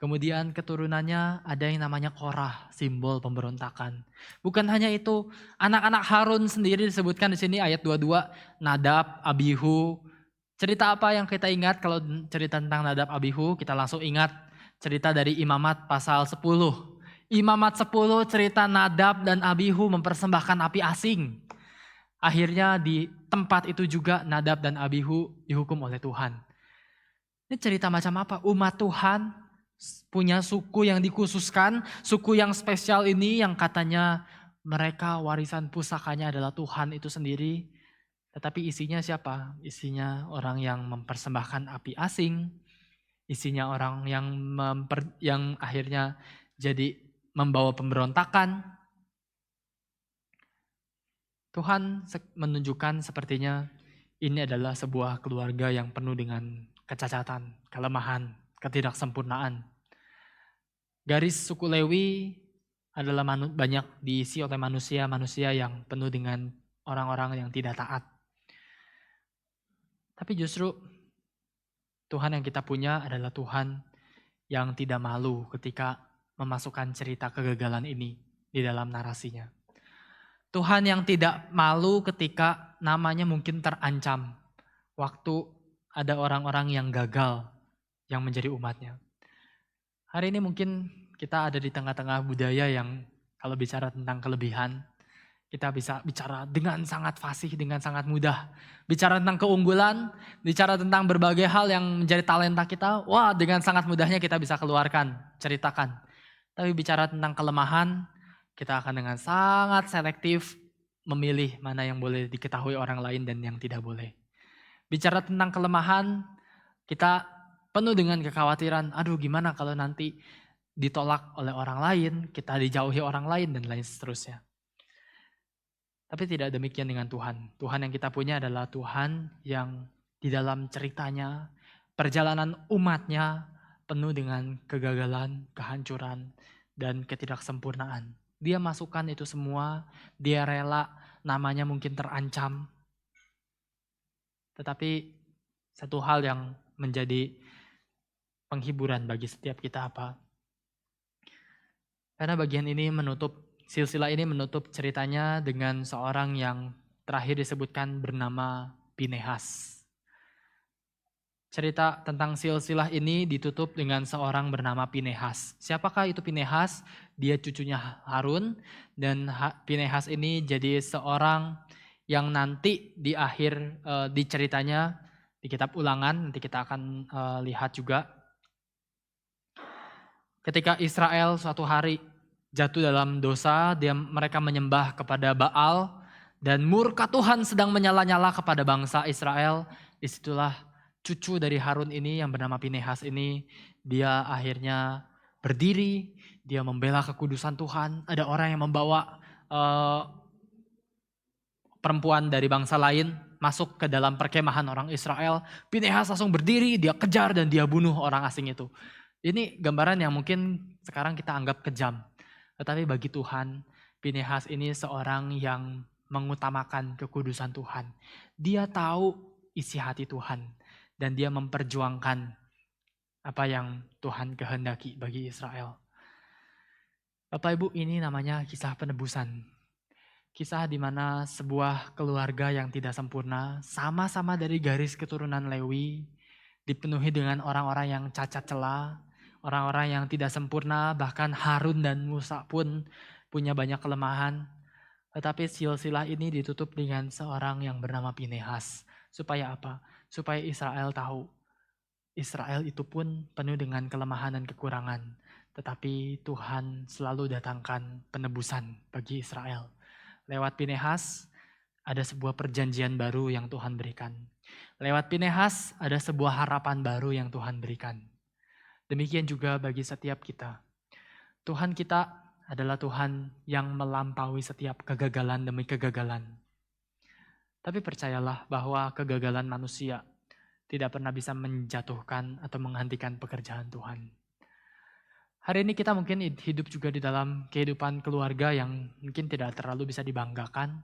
Speaker 1: Kemudian keturunannya ada yang namanya Korah, simbol pemberontakan. Bukan hanya itu, anak-anak Harun sendiri disebutkan di sini ayat 22, Nadab, Abihu. Cerita apa yang kita ingat kalau cerita tentang Nadab, Abihu? Kita langsung ingat cerita dari Imamat pasal 10. Imamat 10 cerita Nadab dan Abihu mempersembahkan api asing. Akhirnya di tempat itu juga Nadab dan Abihu dihukum oleh Tuhan. Ini cerita macam apa? Umat Tuhan punya suku yang dikhususkan, suku yang spesial ini yang katanya mereka warisan pusakanya adalah Tuhan itu sendiri. Tetapi isinya siapa? Isinya orang yang mempersembahkan api asing, isinya orang yang akhirnya jadi membawa pemberontakan. Tuhan menunjukkan sepertinya ini adalah sebuah keluarga yang penuh dengan kecacatan, kelemahan, ketidaksempurnaan. Garis suku Lewi adalah banyak diisi oleh manusia-manusia yang penuh dengan orang-orang yang tidak taat. Tapi justru Tuhan yang kita punya adalah Tuhan yang tidak malu ketika memasukkan cerita kegagalan ini di dalam narasinya. Tuhan yang tidak malu ketika namanya mungkin terancam waktu ada orang-orang yang gagal yang menjadi umatnya. Hari ini mungkin kita ada di tengah-tengah budaya yang kalau bicara tentang kelebihan, kita bisa bicara dengan sangat fasih, dengan sangat mudah. Bicara tentang keunggulan, bicara tentang berbagai hal yang menjadi talenta kita, wah dengan sangat mudahnya kita bisa keluarkan, ceritakan. Tapi bicara tentang kelemahan, kita akan dengan sangat selektif memilih mana yang boleh diketahui orang lain dan yang tidak boleh. Bicara tentang kelemahan, kita penuh dengan kekhawatiran, aduh gimana kalau nanti ditolak oleh orang lain, kita dijauhi orang lain dan lain seterusnya. Tapi tidak demikian dengan Tuhan. Tuhan yang kita punya adalah Tuhan yang di dalam ceritanya, perjalanan umatnya penuh dengan kegagalan, kehancuran, dan ketidaksempurnaan. Dia masukkan itu semua, dia rela namanya mungkin terancam. Tetapi satu hal yang menjadi penghiburan bagi setiap kita apa? Karena bagian ini silsilah ini menutup ceritanya dengan seorang yang terakhir disebutkan bernama Pinehas. Cerita tentang silsilah ini ditutup dengan seorang bernama Pinehas. Siapakah itu Pinehas? Dia cucunya Harun dan Pinehas ini jadi seorang yang nanti di akhir di ceritanya di kitab Ulangan nanti kita akan lihat juga. Ketika Israel suatu hari jatuh dalam dosa, mereka menyembah kepada Baal dan murka Tuhan sedang menyala-nyala kepada bangsa Israel. Disitulah cucu dari Harun ini yang bernama Pinehas ini, dia akhirnya berdiri, dia membela kekudusan Tuhan. Ada orang yang membawa perempuan dari bangsa lain masuk ke dalam perkemahan orang Israel. Pinehas langsung berdiri, dia kejar dan dia bunuh orang asing itu. Ini gambaran yang mungkin sekarang kita anggap kejam. Tetapi bagi Tuhan, Pinehas ini seorang yang mengutamakan kekudusan Tuhan. Dia tahu isi hati Tuhan. Dan dia memperjuangkan apa yang Tuhan kehendaki bagi Israel. Bapak Ibu, ini namanya kisah penebusan. Kisah di mana sebuah keluarga yang tidak sempurna, sama-sama dari garis keturunan Lewi, dipenuhi dengan orang-orang yang cacat celah, orang-orang yang tidak sempurna, bahkan Harun dan Musa pun punya banyak kelemahan. Tetapi silsilah ini ditutup dengan seorang yang bernama Pinehas. Supaya apa? Supaya Israel tahu. Israel itu pun penuh dengan kelemahan dan kekurangan. Tetapi Tuhan selalu datangkan penebusan bagi Israel. Lewat Pinehas ada sebuah perjanjian baru yang Tuhan berikan. Lewat Pinehas ada sebuah harapan baru yang Tuhan berikan. Demikian juga bagi setiap kita. Tuhan kita adalah Tuhan yang melampaui setiap kegagalan demi kegagalan. Tapi percayalah bahwa kegagalan manusia tidak pernah bisa menjatuhkan atau menghentikan pekerjaan Tuhan. Hari ini kita mungkin hidup juga di dalam kehidupan keluarga yang mungkin tidak terlalu bisa dibanggakan.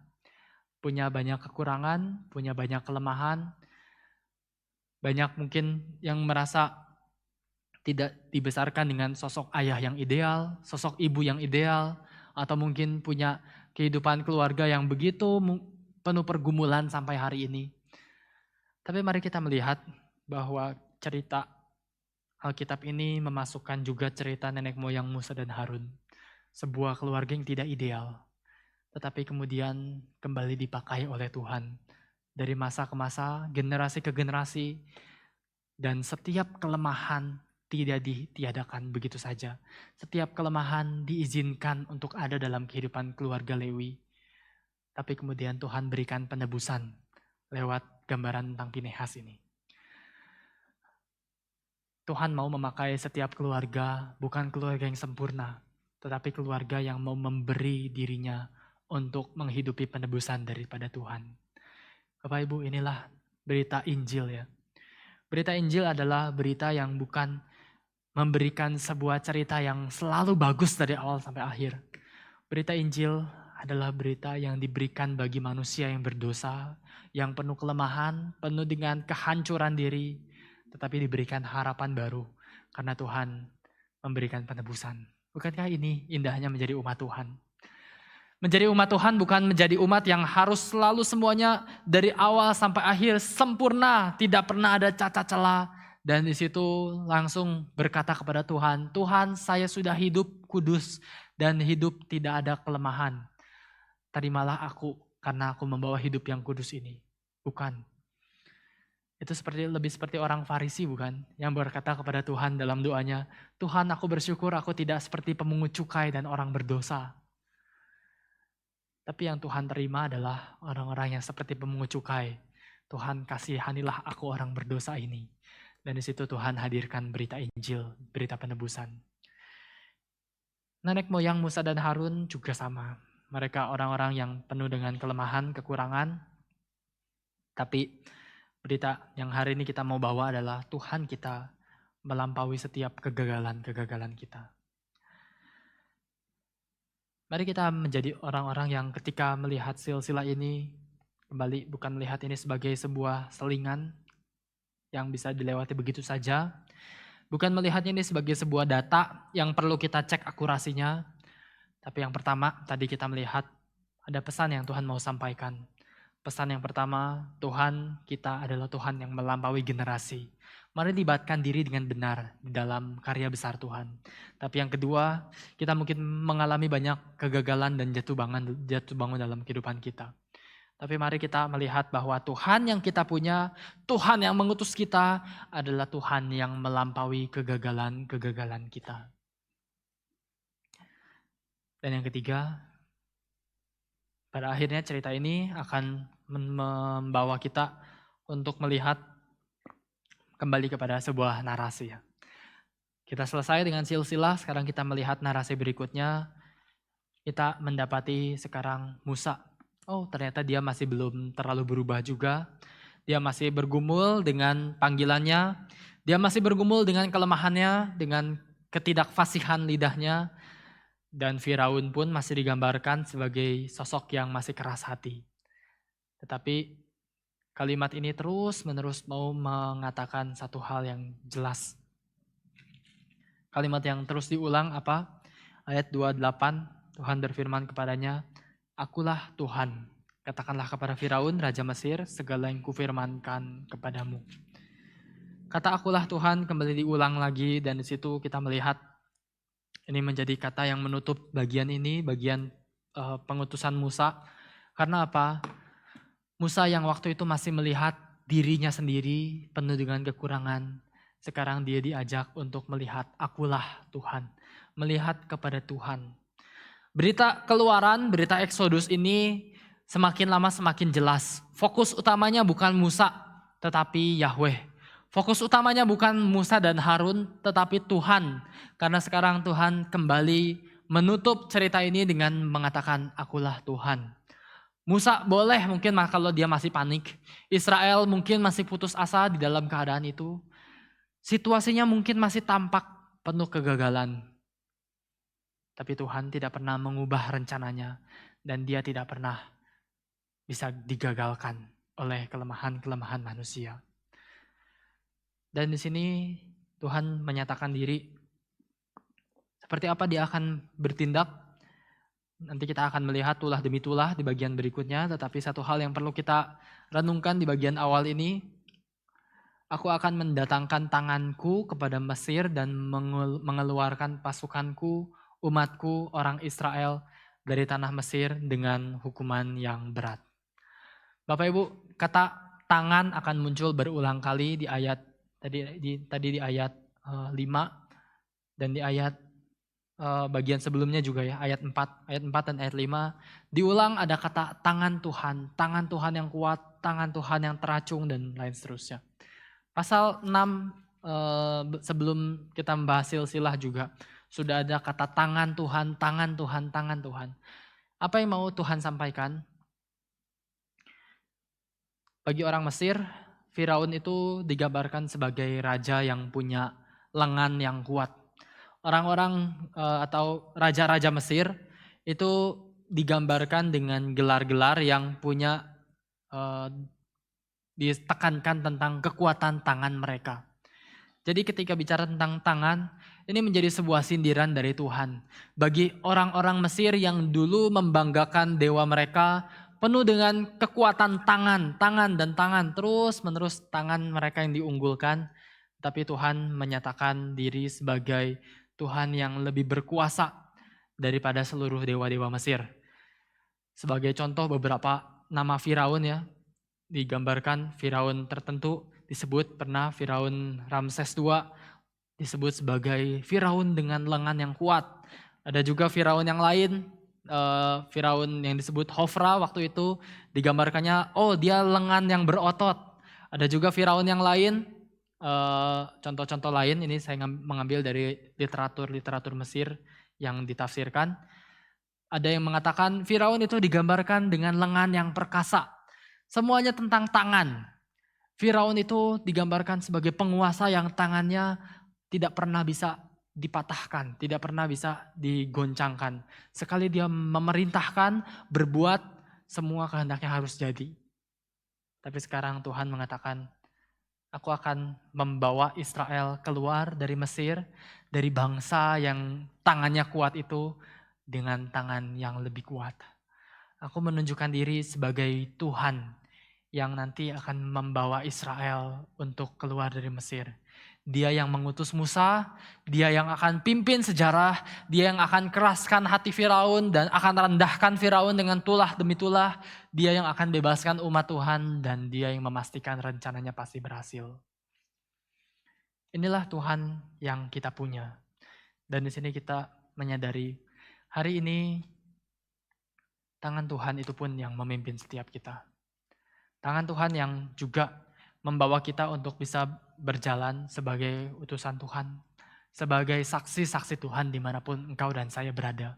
Speaker 1: Punya banyak kekurangan, punya banyak kelemahan. Banyak mungkin yang merasa tidak dibesarkan dengan sosok ayah yang ideal, sosok ibu yang ideal, atau mungkin punya kehidupan keluarga yang begitu penuh pergumulan sampai hari ini. Tapi mari kita melihat bahwa cerita Alkitab ini memasukkan juga cerita nenek moyang Musa dan Harun. Sebuah keluarga yang tidak ideal, tetapi kemudian kembali dipakai oleh Tuhan. Dari masa ke masa, generasi ke generasi, dan setiap kelemahan tidak ditiadakan begitu saja. Setiap kelemahan diizinkan untuk ada dalam kehidupan keluarga Lewi. Tapi kemudian Tuhan berikan penebusan lewat gambaran tentang Pinehas ini. Tuhan mau memakai setiap keluarga, bukan keluarga yang sempurna, tetapi keluarga yang mau memberi dirinya untuk menghidupi penebusan daripada Tuhan. Bapak Ibu, inilah berita Injil ya. Berita Injil adalah berita yang bukan memberikan sebuah cerita yang selalu bagus dari awal sampai akhir. Berita Injil adalah berita yang diberikan bagi manusia yang berdosa, yang penuh kelemahan, penuh dengan kehancuran diri, tetapi diberikan harapan baru karena Tuhan memberikan penebusan. Bukankah ini indahnya menjadi umat Tuhan? Menjadi umat Tuhan bukan menjadi umat yang harus selalu semuanya dari awal sampai akhir sempurna, tidak pernah ada cacat celah. Dan di situ langsung berkata kepada Tuhan, Tuhan saya sudah hidup kudus dan hidup tidak ada kelemahan. Terimalah aku karena aku membawa hidup yang kudus ini. Bukan. Itu lebih seperti orang Farisi bukan? Yang berkata kepada Tuhan dalam doanya, Tuhan aku bersyukur aku tidak seperti pemungut cukai dan orang berdosa. Tapi yang Tuhan terima adalah orang-orang yang seperti pemungut cukai. Tuhan kasihanilah aku orang berdosa ini. Dan di situ Tuhan hadirkan berita Injil, berita penebusan. Nenek moyang Musa dan Harun juga sama. Mereka orang-orang yang penuh dengan kelemahan, kekurangan. Tapi berita yang hari ini kita mau bawa adalah Tuhan kita melampaui setiap kegagalan-kegagalan kita. Mari kita menjadi orang-orang yang ketika melihat silsilah ini, kembali bukan melihat ini sebagai sebuah selingan yang bisa dilewati begitu saja. Bukan melihatnya ini sebagai sebuah data yang perlu kita cek akurasinya. Tapi yang pertama, tadi kita melihat ada pesan yang Tuhan mau sampaikan. Pesan yang pertama, Tuhan kita adalah Tuhan yang melampaui generasi. Mari libatkan diri dengan benar di dalam karya besar Tuhan. Tapi yang kedua, kita mungkin mengalami banyak kegagalan dan jatuh bangun dalam kehidupan kita. Tapi mari kita melihat bahwa Tuhan yang kita punya, Tuhan yang mengutus kita adalah Tuhan yang melampaui kegagalan-kegagalan kita. Dan yang ketiga, pada akhirnya cerita ini akan membawa kita untuk melihat kembali kepada sebuah narasi. Kita selesai dengan silsilah, sekarang kita melihat narasi berikutnya. Kita mendapati sekarang Musa. Oh, ternyata dia masih belum terlalu berubah juga. Dia masih bergumul dengan panggilannya. Dia masih bergumul dengan kelemahannya, dengan ketidakfasihan lidahnya. Dan Firaun pun masih digambarkan sebagai sosok yang masih keras hati. Tetapi kalimat ini terus-menerus mau mengatakan satu hal yang jelas. Kalimat yang terus diulang apa? Ayat 28, Tuhan berfirman kepadanya, Akulah Tuhan, katakanlah kepada Firaun, Raja Mesir, segala yang kufirmankan kepadamu. Kata akulah Tuhan kembali diulang lagi dan di situ kita melihat ini menjadi kata yang menutup bagian ini, bagian pengutusan Musa. Karena apa? Musa yang waktu itu masih melihat dirinya sendiri penuh dengan kekurangan. Sekarang dia diajak untuk melihat akulah Tuhan. Melihat kepada Tuhan. Berita keluaran, berita Exodus ini semakin lama semakin jelas. Fokus utamanya bukan Musa, tetapi Yahweh. Fokus utamanya bukan Musa dan Harun, tetapi Tuhan. Karena sekarang Tuhan kembali menutup cerita ini dengan mengatakan, akulah Tuhan. Musa boleh mungkin kalau dia masih panik. Israel mungkin masih putus asa di dalam keadaan itu. Situasinya mungkin masih tampak penuh kegagalan. Tapi Tuhan tidak pernah mengubah rencananya. Dan dia tidak pernah bisa digagalkan oleh kelemahan-kelemahan manusia. Dan di sini Tuhan menyatakan diri. Seperti apa dia akan bertindak. Nanti kita akan melihat tulah demi tulah di bagian berikutnya. Tetapi satu hal yang perlu kita renungkan di bagian awal ini. Aku akan mendatangkan tanganku kepada Mesir dan mengeluarkan pasukanku, umatku, orang Israel dari tanah Mesir dengan hukuman yang berat. Bapak Ibu, kata tangan akan muncul berulang kali di ayat tadi di ayat 5 dan di ayat bagian sebelumnya juga ya, ayat 4 dan ayat 5. Diulang ada kata tangan Tuhan yang kuat, tangan Tuhan yang teracung dan lain seterusnya. Pasal 6 sebelum kita membahas silsilah juga sudah ada kata tangan Tuhan, tangan Tuhan, tangan Tuhan. Apa yang mau Tuhan sampaikan? Bagi orang Mesir, Firaun itu digambarkan sebagai raja yang punya lengan yang kuat. Orang-orang atau raja-raja Mesir itu digambarkan dengan gelar-gelar yang punya ditekankan tentang kekuatan tangan mereka. Jadi ketika bicara tentang tangan, ini menjadi sebuah sindiran dari Tuhan. Bagi orang-orang Mesir yang dulu membanggakan dewa mereka, penuh dengan kekuatan tangan, terus-menerus tangan mereka yang diunggulkan. Tapi Tuhan menyatakan diri sebagai Tuhan yang lebih berkuasa daripada seluruh dewa-dewa Mesir. Sebagai contoh beberapa nama Firaun ya, digambarkan Firaun tertentu disebut pernah Firaun Ramses II disebut sebagai Firaun dengan lengan yang kuat. Ada juga Firaun yang lain, Firaun yang disebut Hofra waktu itu digambarkannya, oh dia lengan yang berotot. Ada juga Firaun yang lain, contoh-contoh lain ini saya mengambil dari literatur Mesir yang ditafsirkan. Ada yang mengatakan Firaun itu digambarkan dengan lengan yang perkasa. Semuanya tentang tangan. Firaun itu digambarkan sebagai penguasa yang tangannya tidak pernah bisa dipatahkan, tidak pernah bisa digoncangkan. Sekali dia memerintahkan, berbuat, semua kehendaknya harus jadi. Tapi sekarang Tuhan mengatakan, aku akan membawa Israel keluar dari Mesir, dari bangsa yang tangannya kuat itu, dengan tangan yang lebih kuat. Aku menunjukkan diri sebagai Tuhan yang nanti akan membawa Israel untuk keluar dari Mesir. Dia yang mengutus Musa, dia yang akan pimpin sejarah, dia yang akan keraskan hati Firaun dan akan rendahkan Firaun dengan tulah demi tulah. Dia yang akan bebaskan umat Tuhan dan dia yang memastikan rencananya pasti berhasil. Inilah Tuhan yang kita punya. Dan di sini kita menyadari hari ini tangan Tuhan itu pun yang memimpin setiap kita. Tangan Tuhan yang juga membawa kita untuk bisa berjalan sebagai utusan Tuhan. Sebagai saksi-saksi Tuhan dimanapun engkau dan saya berada.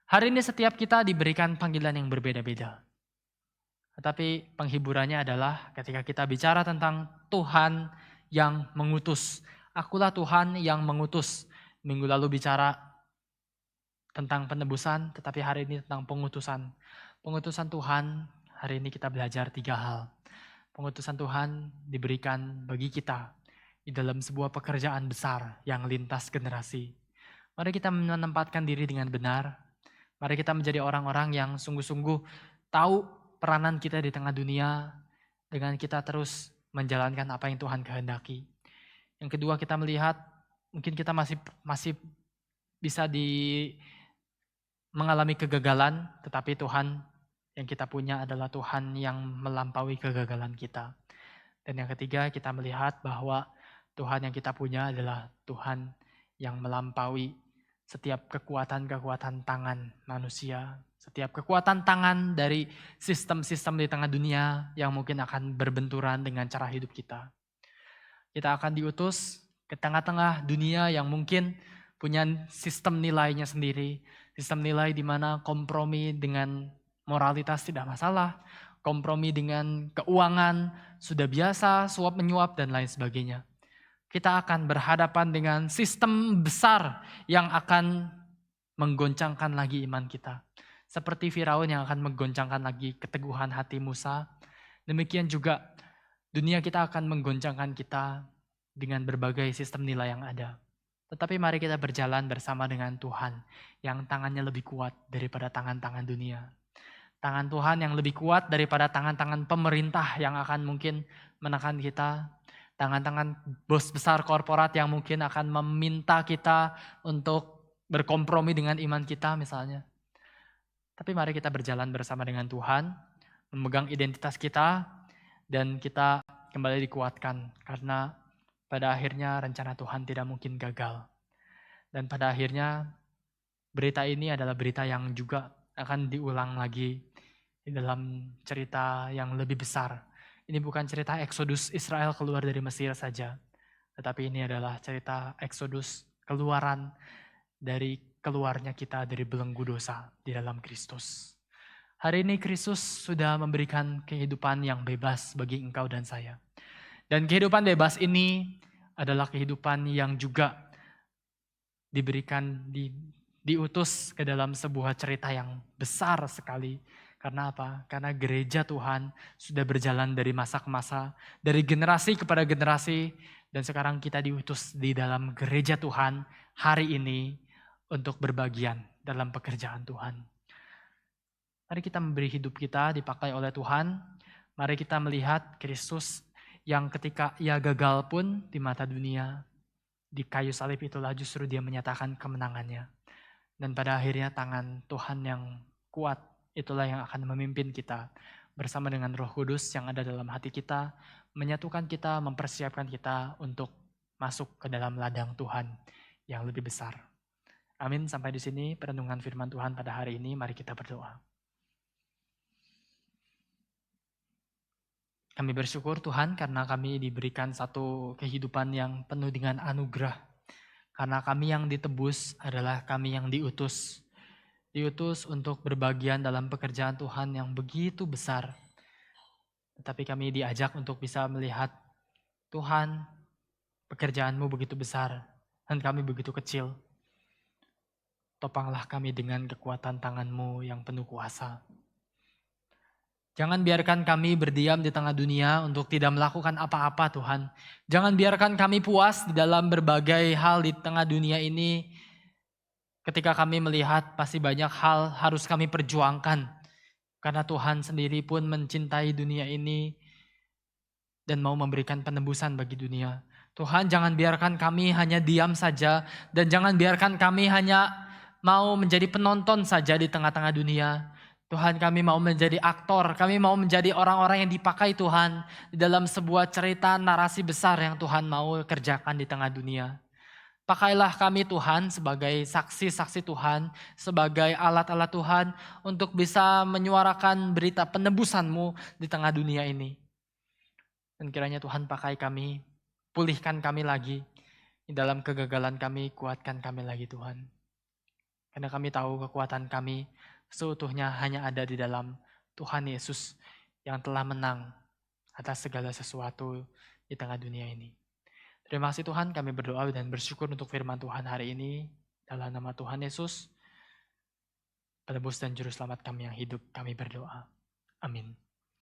Speaker 1: Hari ini setiap kita diberikan panggilan yang berbeda-beda. Tetapi penghiburannya adalah ketika kita bicara tentang Tuhan yang mengutus. Akulah Tuhan yang mengutus. Minggu lalu bicara tentang penebusan, tetapi hari ini tentang pengutusan. Pengutusan Tuhan, hari ini kita belajar 3 hal. Pengutusan Tuhan diberikan bagi kita di dalam sebuah pekerjaan besar yang lintas generasi. Mari kita menempatkan diri dengan benar. Mari kita menjadi orang-orang yang sungguh-sungguh tahu peranan kita di tengah dunia. Dengan kita terus menjalankan apa yang Tuhan kehendaki. Yang kedua, kita melihat mungkin kita masih bisa mengalami kegagalan, tetapi Tuhan yang kita punya adalah Tuhan yang melampaui kegagalan kita. Dan yang ketiga, kita melihat bahwa Tuhan yang kita punya adalah Tuhan yang melampaui setiap kekuatan-kekuatan tangan manusia, setiap kekuatan tangan dari sistem-sistem di tengah dunia yang mungkin akan berbenturan dengan cara hidup kita. Kita akan diutus ke tengah-tengah dunia yang mungkin punya sistem nilainya sendiri, sistem nilai di mana kompromi dengan moralitas tidak masalah, kompromi dengan keuangan sudah biasa, suap menyuap dan lain sebagainya. Kita akan berhadapan dengan sistem besar yang akan menggoncangkan lagi iman kita. Seperti Firaun yang akan menggoncangkan lagi keteguhan hati Musa, demikian juga dunia kita akan menggoncangkan kita dengan berbagai sistem nilai yang ada. Tetapi mari kita berjalan bersama dengan Tuhan yang tangannya lebih kuat daripada tangan-tangan dunia. Tangan Tuhan yang lebih kuat daripada tangan-tangan pemerintah yang akan mungkin menekan kita. Tangan-tangan bos besar korporat yang mungkin akan meminta kita untuk berkompromi dengan iman kita misalnya. Tapi mari kita berjalan bersama dengan Tuhan, memegang identitas kita, dan kita kembali dikuatkan. Karena pada akhirnya rencana Tuhan tidak mungkin gagal. Dan pada akhirnya berita ini adalah berita yang juga akan diulang lagi di dalam cerita yang lebih besar. Ini bukan cerita Eksodus Israel keluar dari Mesir saja, tetapi ini adalah cerita Eksodus keluaran dari keluarnya kita dari belenggu dosa di dalam Kristus. Hari ini Kristus sudah memberikan kehidupan yang bebas bagi engkau dan saya. Dan kehidupan bebas ini adalah kehidupan yang juga diberikan, diutus ke dalam sebuah cerita yang besar sekali. Karena apa? Karena gereja Tuhan sudah berjalan dari masa ke masa, dari generasi kepada generasi, dan sekarang kita diutus di dalam gereja Tuhan hari ini untuk berbagian dalam pekerjaan Tuhan. Mari kita memberi hidup kita dipakai oleh Tuhan. Mari kita melihat Kristus yang ketika ia gagal pun di mata dunia, di kayu salib itulah justru dia menyatakan kemenangannya. Dan pada akhirnya tangan Tuhan yang kuat itulah yang akan memimpin kita bersama dengan Roh Kudus yang ada dalam hati kita, menyatukan kita, mempersiapkan kita untuk masuk ke dalam ladang Tuhan yang lebih besar. Amin. Sampai di sini perenungan firman Tuhan pada hari ini. Mari kita berdoa. Kami bersyukur Tuhan karena kami diberikan satu kehidupan yang penuh dengan anugerah. Karena kami yang ditebus adalah kami yang diutus. Diutus untuk berbagian dalam pekerjaan Tuhan yang begitu besar. Tetapi kami diajak untuk bisa melihat Tuhan, pekerjaan-Mu begitu besar dan kami begitu kecil. Topanglah kami dengan kekuatan tangan-Mu yang penuh kuasa. Jangan biarkan kami berdiam di tengah dunia untuk tidak melakukan apa-apa Tuhan. Jangan biarkan kami puas di dalam berbagai hal di tengah dunia ini. Ketika kami melihat pasti banyak hal harus kami perjuangkan. Karena Tuhan sendiri pun mencintai dunia ini dan mau memberikan penebusan bagi dunia. Tuhan jangan biarkan kami hanya diam saja dan jangan biarkan kami hanya mau menjadi penonton saja di tengah-tengah dunia. Tuhan kami mau menjadi aktor, kami mau menjadi orang-orang yang dipakai Tuhan di dalam sebuah cerita narasi besar yang Tuhan mau kerjakan di tengah dunia. Pakailah kami Tuhan sebagai saksi-saksi Tuhan, sebagai alat-alat Tuhan untuk bisa menyuarakan berita penebusan-Mu di tengah dunia ini. Dan kiranya Tuhan pakai kami, pulihkan kami lagi di dalam kegagalan kami, kuatkan kami lagi Tuhan. Karena kami tahu kekuatan kami seutuhnya hanya ada di dalam Tuhan Yesus yang telah menang atas segala sesuatu di tengah dunia ini. Terima kasih Tuhan, kami berdoa dan bersyukur untuk firman Tuhan hari ini. Dalam nama Tuhan Yesus, penebus dan juru selamat kami yang hidup, kami berdoa. Amin.